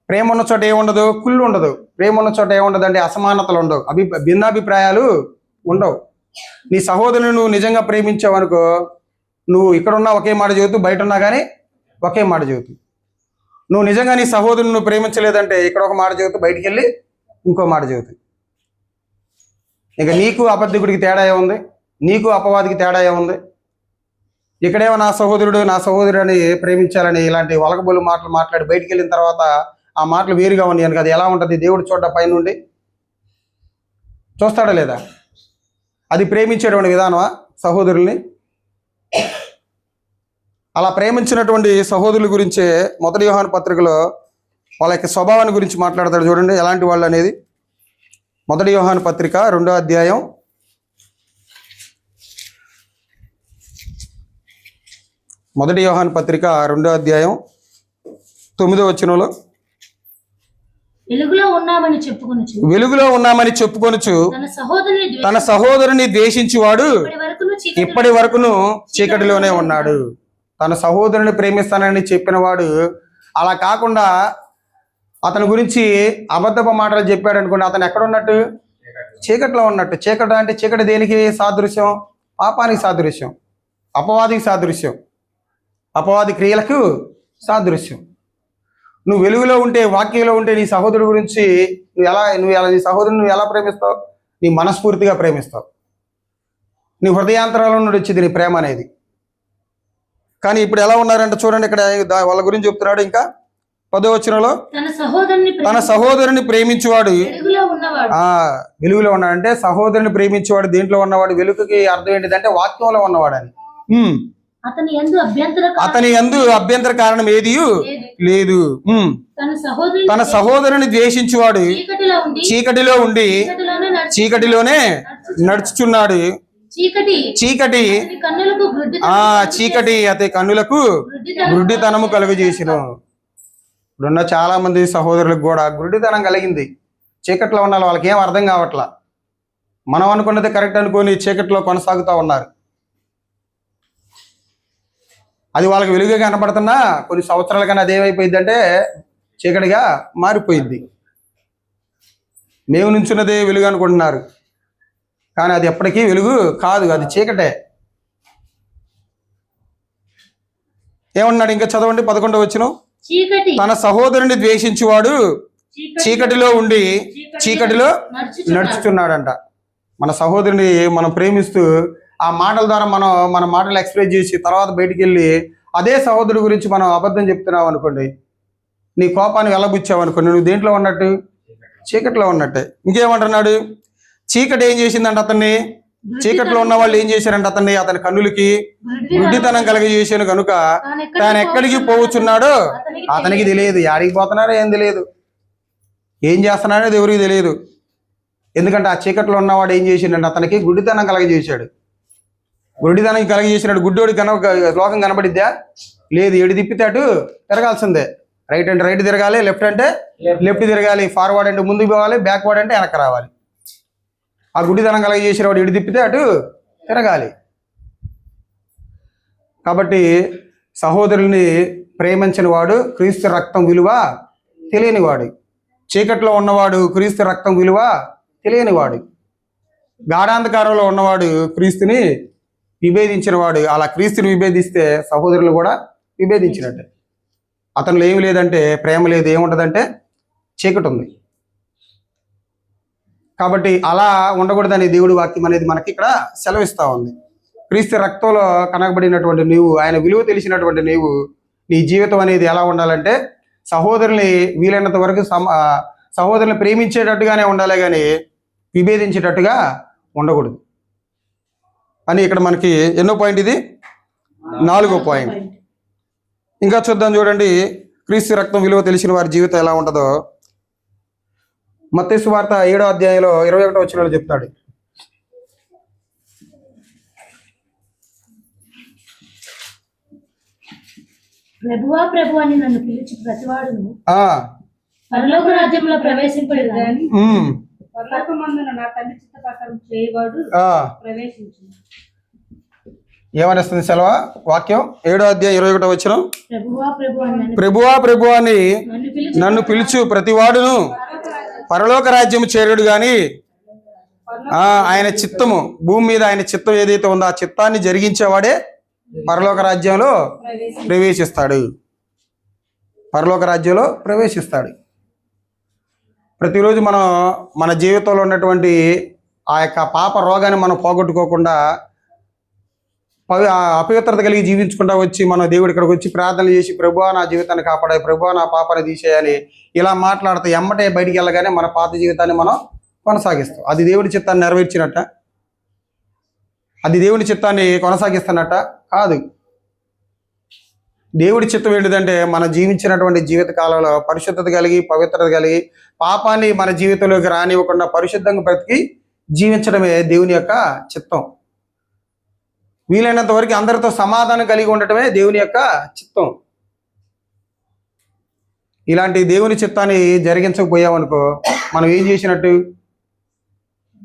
ప్రేమ ఉన్న చోట ఏముండదు? కుళ్ళు ఉండదు. ప్రేమ ఉన్న చోట ఏముండదు అంటే అసమానతలు ఉండవు, భిన్నాభిప్రాయాలు ఉండవు. నీ సహోదరుని నువ్వు నిజంగా ప్రేమించావనుకో, నువ్వు ఇక్కడున్నా ఒకే మాట చెబుతూ, బయట ఉన్నా కానీ ఒకే మాట చెబుతూ. నువ్వు నిజంగా నీ సహోదరుని నువ్వు ప్రేమించలేదంటే ఇక్కడ ఒక మాట చెబుతూ, బయటికి వెళ్ళి ఇంకో మాట చెబుతూ. ఇక నీకు అబద్ధికుడికి తేడా ఏముంది? నీకు అపవాదికి తేడా ఏముంది? ఇక్కడేమో నా సహోదరుడు అని ప్రేమించాలని ఇలాంటి వలకబోలు మాటలు మాట్లాడి బయటికి వెళ్ళిన తర్వాత ఆ మాటలు వేరుగా ఉన్నాయి అనుక అది ఎలా ఉంటుంది? దేవుడు చూడ్డ పైనుండి చూస్తాడా లేదా? అది ప్రేమించేటువంటి విధానమా సహోదరుల్ని? అలా ప్రేమించినటువంటి సహోదరుల గురించే 1 యోహాను పత్రికలో వాళ్ళ యొక్క స్వభావాన్ని గురించి మాట్లాడతాడు. చూడండి ఎలాంటి వాళ్ళు అనేది. 1 యోహాను పత్రిక 2వ అధ్యాయం 1 యోహాను పత్రిక 2వ అధ్యాయం 9వ వచనంలో వెలుగులో ఉన్నామని చెప్పుకొనుచు తన సహోదరుని ద్వేషించువాడు ఇప్పటి వరకును చీకటిలోనే ఉన్నాడు. తన సహోదరుని ప్రేమిస్తానని చెప్పిన వాడు అలా కాకుండా అతని గురించి అబద్ధపు మాటలు చెప్పాడు అనుకోండి, అతను ఎక్కడ ఉన్నట్టు? చీకటిలో ఉన్నట్టు. చీకటి అంటే చీకటి దేనికి సాదృశ్యం? పాపానికి సాదృశ్యం, అపవాదికి సాదృశ్యం, అపవాది క్రియలకు సాదృశ్యం. నువ్వు వెలుగులో ఉంటే, వాక్యంలో ఉంటే నీ సహోదరుడి గురించి నీ సహోదరుని నువ్వు ఎలా ప్రేమిస్తావు? నీ మనస్ఫూర్తిగా ప్రేమిస్తావు. నీ హృదయాంతరాల నుండి వచ్చింది నీ ప్రేమ అనేది. కానీ ఇప్పుడు ఎలా ఉన్నారంటే చూడండి, ఇక్కడ వాళ్ళ గురించి చెప్తున్నాడు. ఇంకా 10వ వచనంలో తన సహోదరుని ప్రేమించువాడు వెలుగులో ఉన్నవాడు వెలుగులో ఉన్నాడంటే సహోదరుని ప్రేమించేవాడు దేంట్లో ఉన్నవాడు? వెలుగుకి అర్థం ఏంటిదంటే వాక్యంలో ఉన్నవాడని. అతని యందు అభ్యంతర కారణం ఏది లేదు. తన సహోదరుని ద్వేషించువాడు చీకటిలో ఉండి చీకటిలోనే నడుచుచున్నాడు. చీకటి చీకటి అతని కన్నులకు గుడ్డితనము కలుగజేసిను. ఇప్పుడున్న చాలా మంది సహోదరులకు కూడా గుడ్డితనం కలిగింది. చీకట్లో ఉన్న వాళ్ళకి ఏం అర్థం కావట్లా. మనం అనుకున్నది కరెక్ట్ అనుకొని చీకట్లో కొనసాగుతూ ఉన్నారు. అది వాళ్ళకి వెలుగుగా కనపడుతున్నా కొన్ని సంవత్సరాల కన్నా అదేమైపోయింది అంటే చీకటిగా మారిపోయింది. మేము నుంచున్నదే వెలుగు అనుకుంటున్నారు, కానీ అది ఎప్పటికీ వెలుగు కాదు, అది చీకటే. ఏమన్నాడు ఇంకా చదవండి 11వ వచనం. తన సహోదరుని ద్వేషించువాడు చీకటిలో ఉండి చీకటిలో నడుచుతున్నాడంట. మన సహోదరుని మనం ప్రేమిస్తూ ఆ మాటల ద్వారా మన మాటలు ఎక్స్ప్రెస్ చేసి తర్వాత బయటికి వెళ్ళి అదే సహోదరుడి గురించి మనం అబద్ధం చెప్తున్నావు అనుకోండి, నీ కోపాన్ని వెళ్ళబుచ్చావు అనుకోండి, నువ్వు దేంట్లో ఉన్నట్టు? చీకట్లో ఉన్నట్టే. ఇంకేమంటున్నాడు? చీకటి ఏం చేసిందంట అతన్ని? చీకట్లో ఉన్న వాళ్ళు ఏం చేశారంట అతని కన్నులకి గుడ్డితనం కలిగజేసాను కనుక తాను ఎక్కడికి పోవచ్చున్నాడో అతనికి తెలియదు. యాడికి పోతున్నాడో ఏం తెలియదు, ఏం చేస్తున్నాడో ఎవరికి తెలియదు. ఎందుకంటే ఆ చీకట్లో ఉన్నవాడు ఏం చేసిండంటే అతనికి గుడ్డితనం కలగజేశాడు. గుడ్డితనం కలిగజేసినాడు. గుడ్డోడి లోకం కనబడిద్దా? లేదు. ఎడి తిప్పితే అటు తిరగాల్సిందే. రైట్ అంటే రైట్ తిరగాలి, లెఫ్ట్ అంటే లెఫ్ట్ తిరగాలి, ఫార్వర్డ్ అంటే ముందుకు పోవాలి, బ్యాక్వర్డ్ అంటే వెనక్కి రావాలి. ఆ గుడ్డితనం కలిగజేసిన వాడు ఎడి తిప్పితే అటు తిరగాలి. కాబట్టి సహోదరుల్ని ప్రేమించిన వాడు క్రీస్తు రక్తం విలువ తెలియనివాడు. చీకట్లో ఉన్నవాడు క్రీస్తు రక్తం విలువ తెలియనివాడు. గాఢాంధకారంలో ఉన్నవాడు క్రీస్తుని విభేదించిన వాడు. అలా క్రీస్తుని విభేదిస్తే సహోదరులు కూడా విభేదించినట్టే. అతనిలో ఏమి లేదంటే ప్రేమ లేదు, ఏముంటుందంటే చీకటి ఉంది. కాబట్టి అలా ఉండకూడదని దేవుడి వాక్యం అనేది మనకి ఇక్కడ సెలవిస్తూ ఉంది. క్రీస్తు రక్తంలో కనబడినటువంటి నీవు, ఆయన విలువ తెలిసినటువంటి నీవు, నీ జీవితం అనేది ఎలా ఉండాలంటే సహోదరుని వీలైనంత వరకు సహోదరుని ప్రేమించేటట్టుగానే ఉండాలి, కానీ విభేదించేటట్టుగా ఉండకూడదు అని ఇక్కడ మనకి ఎన్నో పాయింట్? ఇది 4వ పాయింట్. ఇంకా చూద్దాం చూడండి, క్రీస్తు రక్తం విలువ తెలిసిన వారి జీవితం ఎలా ఉంటుందో. మత్తయి సువార్త 7వ అధ్యాయంలో 21వ వచనంలో చెప్తాడు. ప్రభువా ప్రభు అని నన్ను పిలిచి ప్రతివాడును పరలోక రాజ్యంలో ప్రవేశింపడు గాని పరలోకమందున నా తండ్రి చిత్త ప్రకారం చేయవాడు ప్రవేశించును. ఏమనిస్తుంది సెలవా వాక్యం? 7వ అధ్యాయం 21వ వచనం. ప్రభువా ప్రభు అని నన్ను పిలుచు ప్రతివాడును పరలోక రాజ్యము చేరుడు గాని ఆయన చిత్తము, భూమి మీద ఆయన చిత్తం ఏదైతే ఉందో ఆ చిత్తాన్ని జరిగించేవాడే పరలోక రాజ్యంలో ప్రవేశిస్తాడు. పరలోక రాజ్యంలో ప్రవేశిస్తాడు. ప్రతిరోజు మనం మన జీవితంలో ఉన్నటువంటి ఆ యొక్క పాప రోగాన్ని మనం పోగొట్టుకోకుండా అపవిత్రత కలిగి జీవించుకుంటా వచ్చి మన దేవుడి ఇక్కడికి వచ్చి ప్రార్థనలు చేసి ప్రభువా నా జీవితాన్ని కాపాడాలి, ప్రభువా నా పాపని తీసేయాలి ఇలా మాట్లాడితే ఎమ్మటే బయటికి వెళ్ళగానే మన పాత జీవితాన్ని మనం కొనసాగిస్తాం. అది దేవుడి చిత్తాన్ని నెరవేర్చినట్ట? అది దేవుడి చిత్తాన్ని కొనసాగిస్తున్నట్ట? కాదు. దేవుడి చిత్తం ఏంటిదంటే మన జీవించినటువంటి జీవిత కాలంలో పరిశుద్ధత కలిగి పవిత్రత కలిగి పాపాన్ని మన జీవితంలోకి రానివ్వకుండా పరిశుద్ధంగా బ్రతికి జీవించడమే దేవుని యొక్క చిత్తం. వీలైనంత వరకు అందరితో సమాధానం కలిగి ఉండటమే దేవుని యొక్క చిత్తం. ఇలాంటి దేవుని చిత్తాన్ని జరిగించకపోయామనుకో మనం ఏం చేసినట్టు?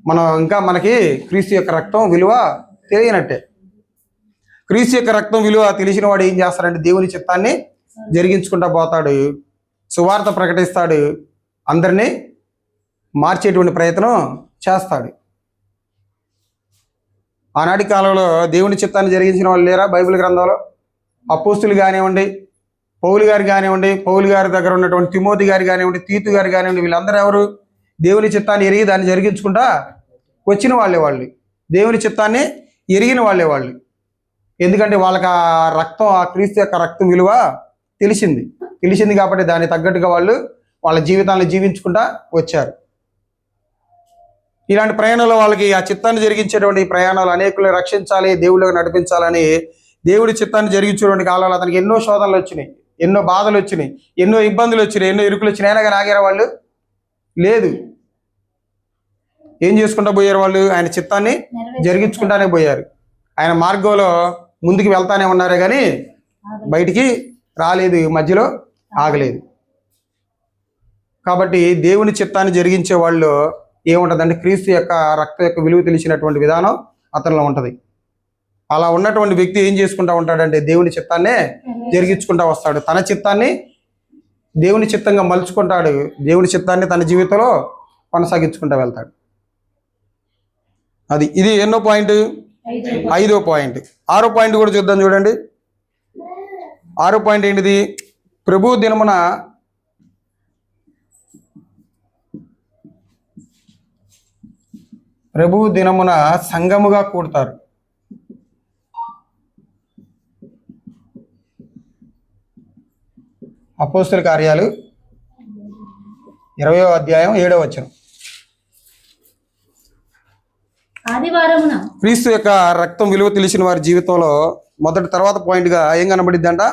మనం ఇంకా మనకి క్రీస్తు యొక్క రక్తం విలువ తెలియనట్టే. క్రీస్తు యొక్క రక్తం విలువ తెలిసిన వాడు ఏం చేస్తాడంటే దేవుని చిత్తాన్ని జరిగించుకుంటా పోతాడు, సువార్త ప్రకటిస్తాడు, అందరినీ మార్చేటువంటి ప్రయత్నం చేస్తాడు. ఆనాటి కాలంలో దేవుని చిత్తాన్ని జరిగించిన వాళ్ళు లేరా బైబిల్ గ్రంథంలో? అపోస్తులు కానివ్వండి, పౌలు గారు కానివ్వండి, పౌలు గారి దగ్గర ఉన్నటువంటి తిమోతి గారు కానివ్వండి, తీతు గారు కానివ్వండి, వీళ్ళందరూ ఎవరు? దేవుని చిత్తాన్ని ఎరిగి దాన్ని జరిగించుకుంటా వచ్చిన వాళ్ళు, దేవుని చిత్తాన్ని ఎరిగిన వాళ్ళు. ఎందుకంటే వాళ్ళకి ఆ రక్తం, ఆ క్రీస్తు యొక్క రక్తం విలువ తెలిసింది కాబట్టి దానికి తగ్గట్టుగా వాళ్ళు వాళ్ళ జీవితాలను జీవించుకుంటా వచ్చారు. ఇలాంటి ప్రయాణంలో వాళ్ళకి ఆ చిత్తాన్ని జరిగించేటువంటి ప్రయాణాలు అనేకులు రక్షించాలి, దేవుళ్ళకి నడిపించాలని దేవుడి చిత్తాన్ని జరిగించేటువంటి కాలంలో అతనికి ఎన్నో శోధనలు వచ్చినాయి, ఎన్నో బాధలు వచ్చినాయి, ఎన్నో ఇబ్బందులు వచ్చినాయి, ఎన్నో ఇరుకులు వచ్చినాయి. అయినా కానీ ఆగారా వాళ్ళు? లేదు. ఏం చేసుకుంటా పోయారు వాళ్ళు? ఆయన చిత్తాన్ని జరిగించుకుంటానే పోయారు. ఆయన మార్గంలో ముందుకు వెళ్తానే ఉన్నారే కానీ బయటికి రాలేదు, మధ్యలో ఆగలేదు. కాబట్టి దేవుని చిత్తాన్ని జరిగించే వాళ్ళు ఏముంటుందంటే క్రీస్తు యొక్క రక్తం యొక్క విలువ తెలిసినటువంటి విధానం అతనిలో ఉంటుంది. అలా ఉన్నటువంటి వ్యక్తి ఏం చేసుకుంటా ఉంటాడంటే దేవుని చిత్తాన్నే జరిగించుకుంటా వస్తాడు. తన చిత్తాన్ని దేవుని చిత్తంగా మలుచుకుంటాడు. దేవుని చిత్తాన్ని తన జీవితంలో కొనసాగించుకుంటూ వెళ్తాడు. ఇది ఎన్నో పాయింట్? 5వ పాయింట్. 6వ పాయింట్ కూడా చూద్దాం. చూడండి, 6వ పాయింట్ ఏంటిది? ప్రభు దినమున సంఘముగా కూడతారు. అపోస్తలుల కార్యాలు 20వ అధ్యాయం 7వ వచనం. ఆదివారమున క్రీస్తు యొక్క రక్తం విలువ తెలిసిన వారి జీవితంలో తర్వాత పాయింట్గా ఏం కనబడిద్ది అంట?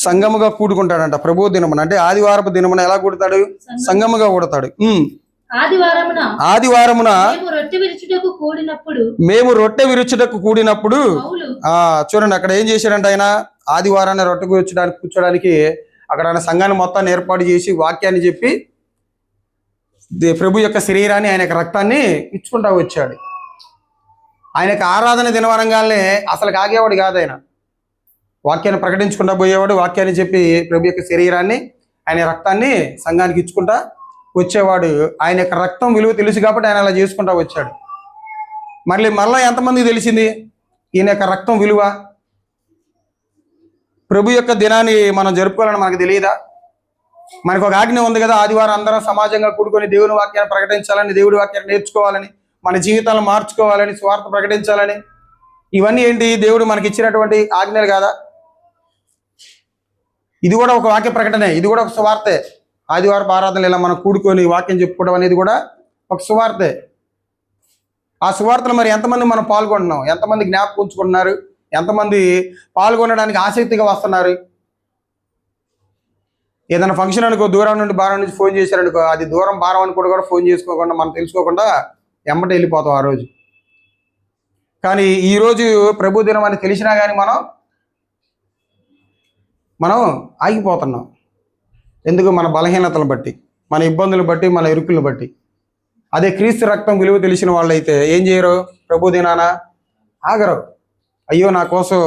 సంఘముగా కూడుకుంటాడంట. ప్రభు దినమున అంటే ఆదివారపు దినమున ఎలా కూడతాడు? సంఘముగా కూడతాడు. ఆదివారమున మేము రొట్టె విరుచుటకు కూడినప్పుడు చూడండి, అక్కడ ఏం చేశాడంట ఆయన? ఆదివారాన్ని రొట్టె కూర్చోడానికి అక్కడ ఆయన సంఘాన్ని మొత్తాన్ని ఏర్పాటు చేసి వాక్యాన్ని చెప్పి ప్రభు యొక్క శరీరాన్ని, ఆయన యొక్క రక్తాన్ని ఇచ్చుకుంటా వచ్చాడు. ఆయనకు ఆరాధన దినవరంగానే అసలు ఆగేవాడు కాదు. ఆయన వాక్యాన్ని ప్రకటించుకుంటా పోయేవాడు. వాక్యాన్ని చెప్పి ప్రభు యొక్క శరీరాన్ని, ఆయన రక్తాన్ని సంఘానికి ఇచ్చుకుంటా వచ్చేవాడు. ఆయన యొక్క రక్తం విలువ తెలుసు కాబట్టి ఆయన అలా చేసుకుంటా వచ్చాడు. మళ్ళీ ఎంతమందికి తెలిసింది ఈయన యొక్క రక్తం విలువ? ప్రభు యొక్క దినాన్ని మనం జరుపుకోవాలని మనకు తెలియదా? మనకు ఒక ఆజ్ఞ ఉంది కదా, ఆదివారం అందరం సమాజంగా కూడుకొని దేవుని వాక్యాన్ని ప్రకటించాలని, దేవుడి వాక్యాన్ని నేర్చుకోవాలని, మన జీవితాలను మార్చుకోవాలని, స్వార్థ ప్రకటించాలని. ఇవన్నీ ఏంటి? దేవుడు మనకి ఇచ్చినటువంటి ఆజ్ఞలు కాదా? ఇది కూడా ఒక వాక్య ప్రకటనే, ఇది కూడా ఒక సువార్తే. ఆదివారం ఆరాధనలు ఇలా మనం కూడుకొని వాక్యం చెప్పుకోవడం అనేది కూడా ఒక సువార్తే. ఆ సువార్తలు మరి ఎంతమంది మనం పాల్గొంటున్నాం? ఎంతమంది జ్ఞాపకం ఉంచుకుంటున్నారు? ఎంతమంది పాల్గొనడానికి ఆసక్తిగా వస్తున్నారు? ఏదైనా ఫంక్షన్ అనుకో, దూరం నుండి భారం నుంచి ఫోన్ చేశారనుకో, అది దూరం భారం అని కూడా ఫోన్ చేసుకోకుండా, మనం తెలుసుకోకుండా ఎమ్మట వెళ్ళిపోతాం ఆ రోజు. కానీ ఈరోజు ప్రభు దినం అని తెలిసినా కానీ మనం ఆగిపోతున్నాం. ఎందుకు? మన బలహీనతలను బట్టి, మన ఇబ్బందులు బట్టి, మన ఇరుకులను బట్టి. అదే క్రీస్తు రక్తం విలువ తెలిసిన వాళ్ళైతే ఏం చేయరు? ప్రభు దినాన ఆగరు. అయ్యో నా కోసం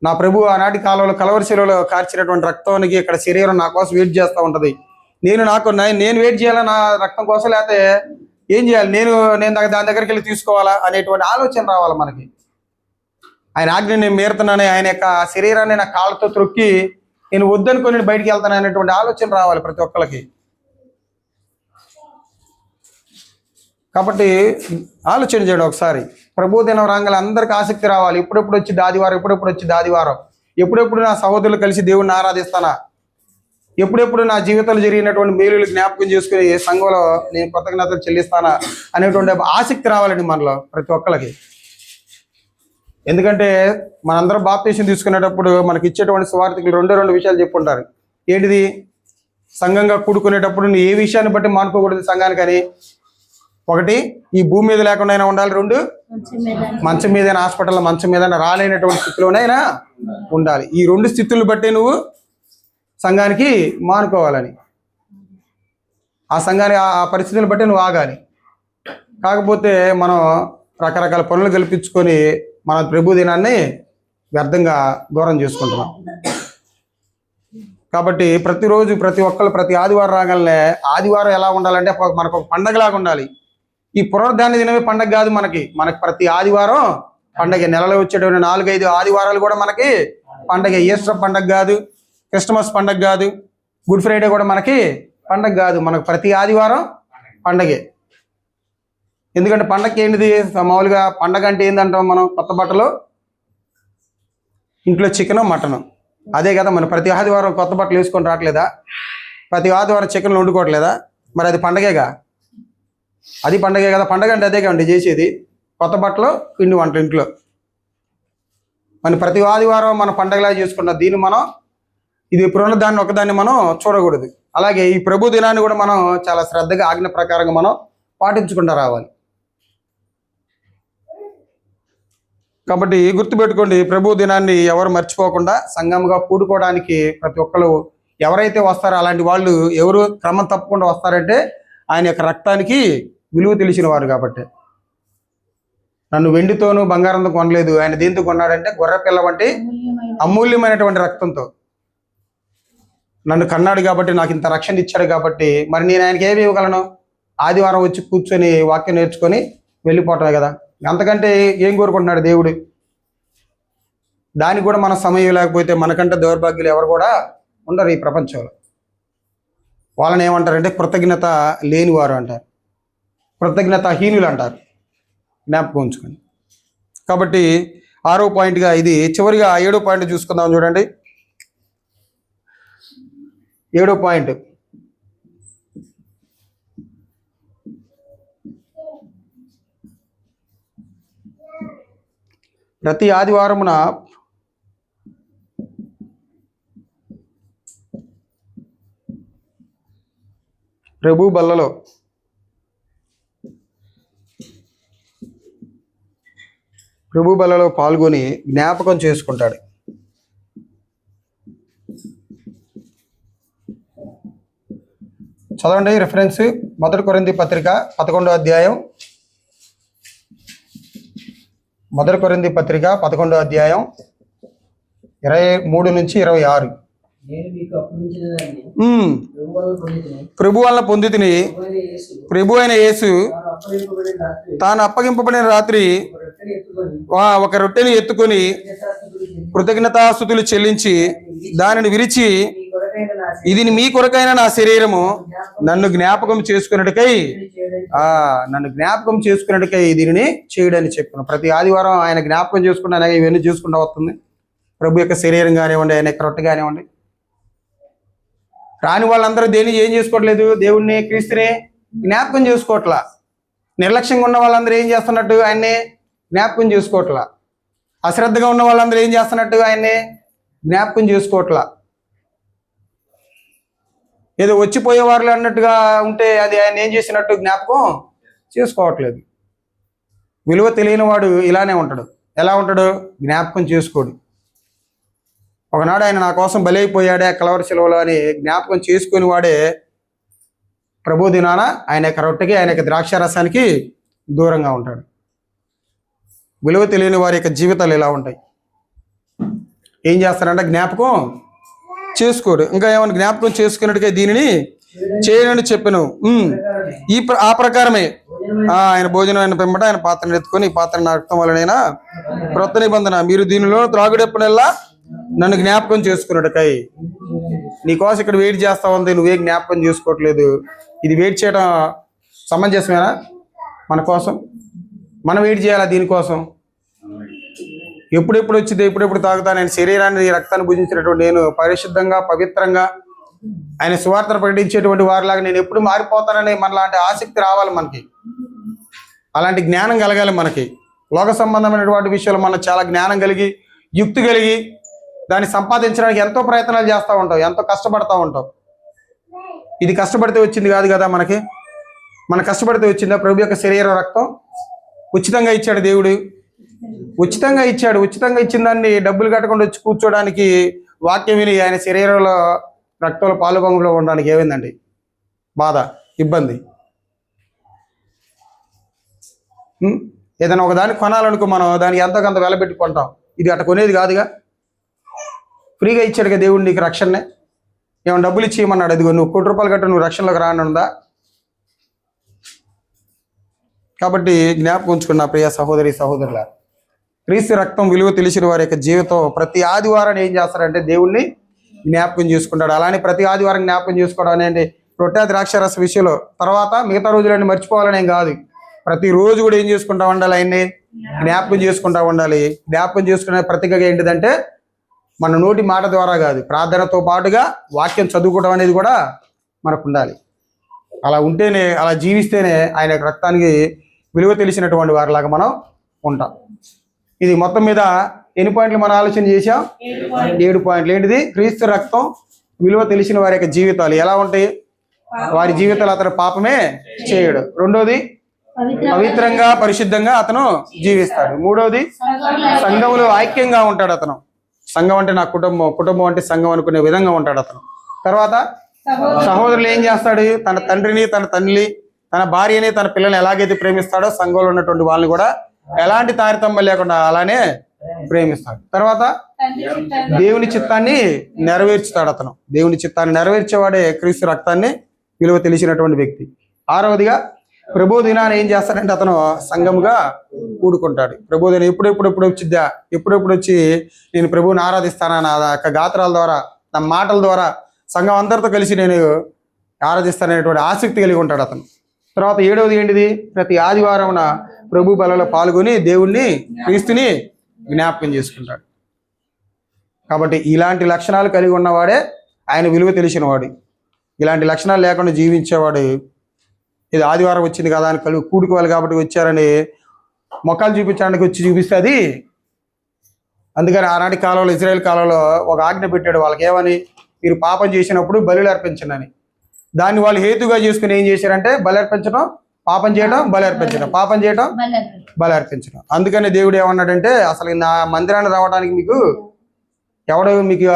నా ప్రభు ఆనాటి కాలంలో కలవరి శిలువలో కార్చినటువంటి రక్తానికి ఇక్కడ శరీరం నా కోసం వెయిట్ చేస్తూ ఉంటుంది. నేను వెయిట్ చేయాలా నా రక్తం కోసం, లేకపోతే ఏం చేయాలి? నేను దాని దగ్గరికి వెళ్ళి తీసుకోవాలా అనేటువంటి ఆలోచన రావాలి మనకి. ఆయన ఆజ్ఞ నేను మీరుతున్నానే, ఆయన యొక్క శరీరాన్ని నా కాళ్ళతో త్రొక్కి నేను వద్దనుకొని బయటికి వెళ్తాను అనేటువంటి ఆలోచన రావాలి ప్రతి ఒక్కరికి. కాబట్టి ఆలోచన చేయడం ఒకసారి. ప్రభు దినం రాగానే అందరికీ ఆసక్తి రావాలి. ఎప్పుడెప్పుడు వచ్చి ఆదివారం, ఎప్పుడెప్పుడు నా సహోదరులు కలిసి దేవుణ్ణి ఆరాధిస్తానా, ఎప్పుడెప్పుడు నా జీవితంలో జరిగినటువంటి మేలులు జ్ఞాపకం చేసుకుని సంఘంలో నేను కృతజ్ఞతలు చెల్లిస్తానా అనేటువంటి ఆసక్తి రావాలండి మనలో ప్రతి ఒక్కరికి. ఎందుకంటే మనందరం బాప్తీసం తీసుకునేటప్పుడు మనకి ఇచ్చేటువంటి సువార్తికులు రెండు విషయాలు చెప్పుకుంటారు. ఏంటిది? సంఘంగా కూడుకునేటప్పుడు నువ్వు ఏ విషయాన్ని బట్టి మానుకోకూడదు సంఘానికని. ఒకటి, ఈ భూమి మీద లేకుండా ఉండాలి. 2, మంచం మీదైనా, హాస్పిటల్లో మంచం మీద రాలేనటువంటి స్థితిలోనైనా ఉండాలి. ఈ 2 స్థితులను బట్టి నువ్వు సంఘానికి మానుకోవాలని, ఆ సంఘానికి ఆ పరిస్థితులను బట్టి నువ్వు ఆగాలి. కాకపోతే మనం రకరకాల పనులు కల్పించుకొని మన ప్రభు దినాన్ని వ్యర్థంగా దూరం చేసుకుంటున్నాం. కాబట్టి ప్రతిరోజు ప్రతి ఒక్కళ్ళు ప్రతి ఆదివారం రాగానే, ఆదివారం ఎలా ఉండాలంటే మనకు ఒక పండగలాగా ఉండాలి. ఈ పునరుద్ధాన దినమే పండగ కాదు మనకి ప్రతి ఆదివారం పండగ. నెలలో వచ్చేటువంటి 4-5 ఆదివారాలు కూడా మనకి పండగ. ఈస్టర్ పండగ కాదు, క్రిస్మస్ పండగ కాదు, గుడ్ ఫ్రైడే కూడా మనకి పండగ కాదు. మనకు ప్రతి ఆదివారం పండగే. ఎందుకంటే పండగకి ఏంటిది? మామూలుగా పండగ అంటే ఏంటంటాం మనం? కొత్త బట్టలు, ఇంట్లో చికెను, మటను, అదే కదా, మన ప్రతి ఆదివారం కొత్త బట్టలు వేసుకొని రావట్లేదా? ప్రతి ఆదివారం చికెన్లు వండుకోవట్లేదా? మరి అది పండగేగా, అది పండగే కదా. పండగ అంటే అదే కండి చేసేది, కొత్త బట్టలు పిండి వంట ఇంట్లో. మన ప్రతి ఆదివారం మన పండగలా చేసుకున్న దీన్ని మనం, ఇది పునరుద్ధాన్ని ఒకదాన్ని మనం చూడకూడదు. అలాగే ఈ ప్రభు దినాన్ని కూడా మనం చాలా శ్రద్ధగా ఆజ్ఞ ప్రకారంగా మనం పాటించుకుంటూ రావాలి. కాబట్టి గుర్తుపెట్టుకోండి, ప్రభు దినాన్ని ఎవరు మర్చిపోకుండా సంఘంగా కూడుకోవడానికి ప్రతి ఒక్కరు ఎవరైతే వస్తారో అలాంటి వాళ్ళు ఎవరు క్రమం తప్పకుండా వస్తారంటే ఆయన యొక్క రక్తానికి విలువ తెలిసిన వారు. కాబట్టి నన్ను వెండితోనూ బంగారంతో కొనలేదు, ఆయన దేంతో కొన్నాడంటే గొర్రె పిల్ల వంటి అమూల్యమైనటువంటి రక్తంతో నన్ను కన్నాడు కాబట్టి, నాకు ఇంత రక్షణ ఇచ్చాడు కాబట్టి, మరి నేను ఆయనకి ఏమి ఇవ్వగలను? ఆదివారం వచ్చి కూర్చొని వాక్యం నేర్చుకొని వెళ్ళిపోవటమే కదా. అంతకంటే ఏం కోరుకుంటున్నాడు దేవుడు? దానికి కూడా మన సమయం లేకపోతే మనకంటే దౌర్భాగ్యులు ఎవరు కూడా ఉండరు ఈ ప్రపంచంలో. వాళ్ళని ఏమంటారంటే కృతజ్ఞత లేనివారు అంటారు, కృతజ్ఞతాహీనులు అంటారు. జ్ఞాపకం ఉంచుకొని. కాబట్టి 6వ పాయింట్గా ఇది. చివరిగా 7వ పాయింట్ చూసుకుందాం. చూడండి, 7వ పాయింట్, ప్రతి ఆదివారమున ప్రభు బల్లలో పాల్గొని జ్ఞాపకం చేసుకుంటాడు. చదవండి రిఫరెన్స్, 1 కొరింథీ పత్రిక 11వ అధ్యాయం, 1 కొరింథీ పత్రిక 11వ అధ్యాయం 23 నుంచి 26. ప్రభు వలన పొందితిని, ప్రభు అయిన యేసు తాను అప్పగింపబడిన రాత్రి ఒక రొట్టెని ఎత్తుకొని కృతజ్ఞతాస్తుతులు చెల్లించి దానిని విరిచి, ఇది మీ కొరకైన నా శరీరము, నన్ను జ్ఞాపకం చేసుకున్నట్టుకై దీనిని చేయడని చెప్పాను. ప్రతి ఆదివారం ఆయన జ్ఞాపకం చేసుకుంటే ఇవన్నీ చూసుకుంటూ వస్తుంది. ప్రభు యొక్క శరీరం కానివ్వండి, ఆయన యొక్క రొట్టె కానివ్వండి. రాని వాళ్ళందరూ దేన్ని ఏం చేసుకోవట్లేదు? దేవుణ్ణి, క్రీస్తుని జ్ఞాపకం చేసుకోవట్లా. నిర్లక్ష్యంగా ఉన్న వాళ్ళందరూ ఏం చేస్తున్నట్టు? ఆయన్ని జ్ఞాపకం చేసుకోవట్లా. అశ్రద్ధగా ఉన్న వాళ్ళందరూ ఏం చేస్తున్నట్టు? ఆయన్ని జ్ఞాపకం చేసుకోవట్లా. ఏదో వచ్చిపోయేవారు అన్నట్టుగా ఉంటే అది ఆయన ఏం చేసినట్టు జ్ఞాపకం చేసుకోవట్లేదు. విలువ తెలియని వాడు ఇలానే ఉంటాడు. ఎలా ఉంటాడు? జ్ఞాపకం చేసుకోడు. ఒకనాడు ఆయన నా కోసం బలైపోయాడే కలవరి శిలువలో అని జ్ఞాపకం చేసుకుని వాడే ప్రభు దినాన ఆయన యొక్క రొట్టెకి, ఆయన యొక్క ద్రాక్షారసానికి దూరంగా ఉంటాడు. విలువ తెలియని వారి యొక్క జీవితాలు ఇలా ఉంటాయి. ఏం చేస్తారంటే జ్ఞాపకం చేసుకోడు. ఇంకా ఏమైనా జ్ఞాపకం చేసుకున్నట్టుగా దీనిని చేయనని చెప్పాను. ఆ ప్రకారమే ఆయన భోజనం అయిన పిమ్మట ఆయన పాత్రను ఎత్తుకొని, ఈ పాత్ర నా రక్తం వలనైనా క్రొత్త నిబంధన, మీరు దీనిలో త్రాగుడెప్పుడల్లా నన్ను జ్ఞాపకం చేసుకున్నట్టుకై. నీకోసం ఇక్కడ వెయిట్ చేస్తా ఉంది, నువ్వే జ్ఞాపకం చేసుకోవట్లేదు. ఇది వెయిట్ చేయడం సమంజసమేనా? మన కోసం మనం వెయిట్ చేయాలా? దీనికోసం ఎప్పుడెప్పుడు వచ్చింది, ఎప్పుడెప్పుడు తాగుతా? నేను శరీరాన్ని, రక్తాన్ని భుజించినటువంటి నేను పరిశుద్ధంగా, పవిత్రంగా ఆయన సువార్తను ప్రకటించేటువంటి వారిలాగా నేను ఎప్పుడు మారిపోతానని మనలాంటి ఆసక్తి రావాలి మనకి. అలాంటి జ్ఞానం కలగాలి మనకి. లోక సంబంధమైనటువంటి విషయాలు మనం చాలా జ్ఞానం కలిగి, యుక్తి కలిగి దాన్ని సంపాదించడానికి ఎంతో ప్రయత్నాలు చేస్తూ ఉంటాం, ఎంతో కష్టపడతా ఉంటాం. ఇది కష్టపడితే వచ్చింది కాదు కదా మనకి. మన కష్టపడితే వచ్చిందా? ప్రభు యొక్క శరీర రక్తం ఉచితంగా ఇచ్చాడు దేవుడు, ఉచితంగా ఇచ్చాడు. ఉచితంగా ఇచ్చిన దాన్ని డబ్బులు కట్టకుండా వచ్చి కూర్చోడానికి, వాక్యం విని ఆయన శరీరంలో రక్తంలో పాలుభంగంలో ఉండడానికి ఏమైందండి? బాధ, ఇబ్బంది. ఏదైనా ఒకదాన్ని కొనాలనుకో, మనం దానికి ఎంతో కొంత వెల పెట్టుకుంటాం. ఇది అట్ట కొనేది కాదుగా, ఫ్రీగా ఇచ్చాడుగా దేవుడు నీకు రక్షణనే. ఏమైనా డబ్బులు ఇచ్చి ఇవ్వమన్నాడు? అదిగో నువ్వు ₹1,00,000 కట్ట, నువ్వు రక్షణలోకి రానుందా? కాబట్టి జ్ఞాపకం ఉంచుకున్న ప్రియ సహోదరి సహోదరుల, క్రీస్తు రక్తం విలువ తెలిసిన వారి యొక్క జీవితం ప్రతి ఆదివారం ఏం చేస్తారంటే దేవుణ్ణి జ్ఞాపకం చేసుకుంటాడు. అలానే ప్రతి ఆదివారం జ్ఞాపకం చేసుకోవడం అనేది రొట్టె ద్రాక్షారస విషయంలో. తర్వాత మిగతా రోజులన్నీ మర్చిపోవాలనేం కాదు, ప్రతిరోజు కూడా ఏం చేసుకుంటా ఉండాలి? ఆయన్ని జ్ఞాపకం చేసుకుంటా ఉండాలి. జ్ఞాపకం చేసుకునే ప్రతిగా ఏంటిదంటే మన నోటి మాట ద్వారా కాదు, ప్రార్థనతో పాటుగా వాక్యం చదువుకోవడం అనేది కూడా మనకు ఉండాలి. అలా ఉంటేనే, అలా జీవిస్తేనే ఆయన యొక్క రక్తానికి విలువ తెలిసినటువంటి వారిలాగా మనం ఉంటాం. ఇది మొత్తం మీద ఎన్ని పాయింట్లు మనం ఆలోచన చేసాం? 7 పాయింట్లు. ఏంటిది? క్రీస్తు రక్తం విలువ తెలిసిన వారి యొక్క జీవితాలు ఎలా ఉంటాయి? వారి జీవితాలు అతను పాపమే చేయడు. రెండోది, పవిత్రంగా పరిశుద్ధంగా అతను జీవిస్తాడు. మూడవది, సంఘంలో ఐక్యంగా ఉంటాడు అతను. సంఘం అంటే నా కుటుంబం, కుటుంబం అంటే సంఘం అనుకునే విధంగా ఉంటాడు అతను. తర్వాత సహోదరులు ఏం చేస్తాడు? తన తండ్రిని, తన తల్లి, తన భార్యని, తన పిల్లల్ని ఎలాగైతే ప్రేమిస్తాడో సంఘంలో ఉన్నటువంటి వాళ్ళని కూడా ఎలాంటి తారతమ్యం లేకుండా అలానే ప్రేమిస్తాడు. తర్వాత దేవుని చిత్తాన్ని నెరవేర్చుతాడు అతను. దేవుని చిత్తాన్ని నెరవేర్చేవాడే క్రీస్తు రక్తాన్ని విలువ తెలిసినటువంటి వ్యక్తి. ఆరవదిగా, ప్రభు దినాన్ని ఏం చేస్తాడంటే అతను సంఘముగా కూడుకుంటాడు. ప్రభు దినం ఎప్పుడెప్పుడు వచ్చిద్దా, ఎప్పుడెప్పుడు వచ్చి నేను ప్రభువుని ఆరాధిస్తానా, నా యొక్క గాత్రాల ద్వారా, నా మాటల ద్వారా సంఘం అందరితో కలిసి నేను ఆరాధిస్తాననేటువంటి ఆసక్తి కలిగి ఉంటాడు అతను. తర్వాత 7వది ఏంటిది? ప్రతి ఆదివారం ప్రభు బలలో పాల్గొని దేవుణ్ణి, క్రీస్తుని జ్ఞాపకం చేసుకుంటాడు. కాబట్టి ఇలాంటి లక్షణాలు కలిగి ఉన్నవాడే ఆయన విలువ తెలిసినవాడు. ఇలాంటి లక్షణాలు లేకుండా జీవించేవాడు ఇది ఆదివారం వచ్చింది కదా అని కూడుకోవాలి కాబట్టి వచ్చారని మొక్కలు చూపించడానికి వచ్చి చూపిస్తే అది. అందుకని ఆనాటి కాలంలో, ఇజ్రాయెల్ కాలంలో ఒక ఆజ్ఞ పెట్టాడు వాళ్ళకి. ఏమని? మీరు పాపం చేసినప్పుడు బలులు అర్పించండి అని. దాన్ని వాళ్ళు హేతుగా చేసుకుని ఏం చేశారంటే బలి అర్పించడం, పాపం చేయడం, బలి అర్పించడం, పాపం చేయడం, బలి అర్పించడం. అందుకని దేవుడు ఏమన్నాడంటే, అసలు నా మందిరాన్ని రావడానికి మీకు ఎవడో మీకు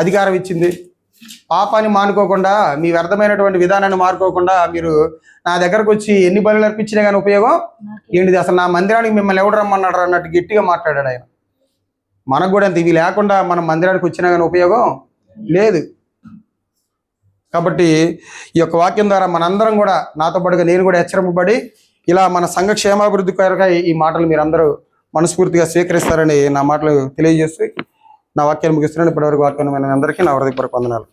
అధికారం ఇచ్చింది? పాపాన్ని మానుకోకుండా, మీ వ్యర్థమైనటువంటి విధానాన్ని మానుకోకుండా మీరు నా దగ్గరకు వచ్చి ఎన్ని బలులు అర్పించినా కానీ ఉపయోగం ఏంటిది? అసలు నా మందిరానికి మిమ్మల్ని ఎవడు రమ్మన్నాడు అన్నట్టు గట్టిగా మాట్లాడాడు ఆయన. మనకు కూడా అంత, ఇవి లేకుండా మనం మందిరానికి వచ్చినా కానీ ఉపయోగం లేదు. కాబట్టి ఈ యొక్క వాక్యం ద్వారా మనందరం కూడా, నాతో పాటుగా నేను కూడా హెచ్చరింపబడి ఇలా మన సంఘ క్షేమాభివృద్ధి కొరకై ఈ మాటలు మీరందరూ మనస్ఫూర్తిగా స్వీకరిస్తారని నా మాటలు తెలియజేస్తూ నా వాక్యాన్ని ముగిస్తున్నాను. ఇప్పటివరకు వాక్యం అందరికీ నా హృదయపూర్వక వందనాలు.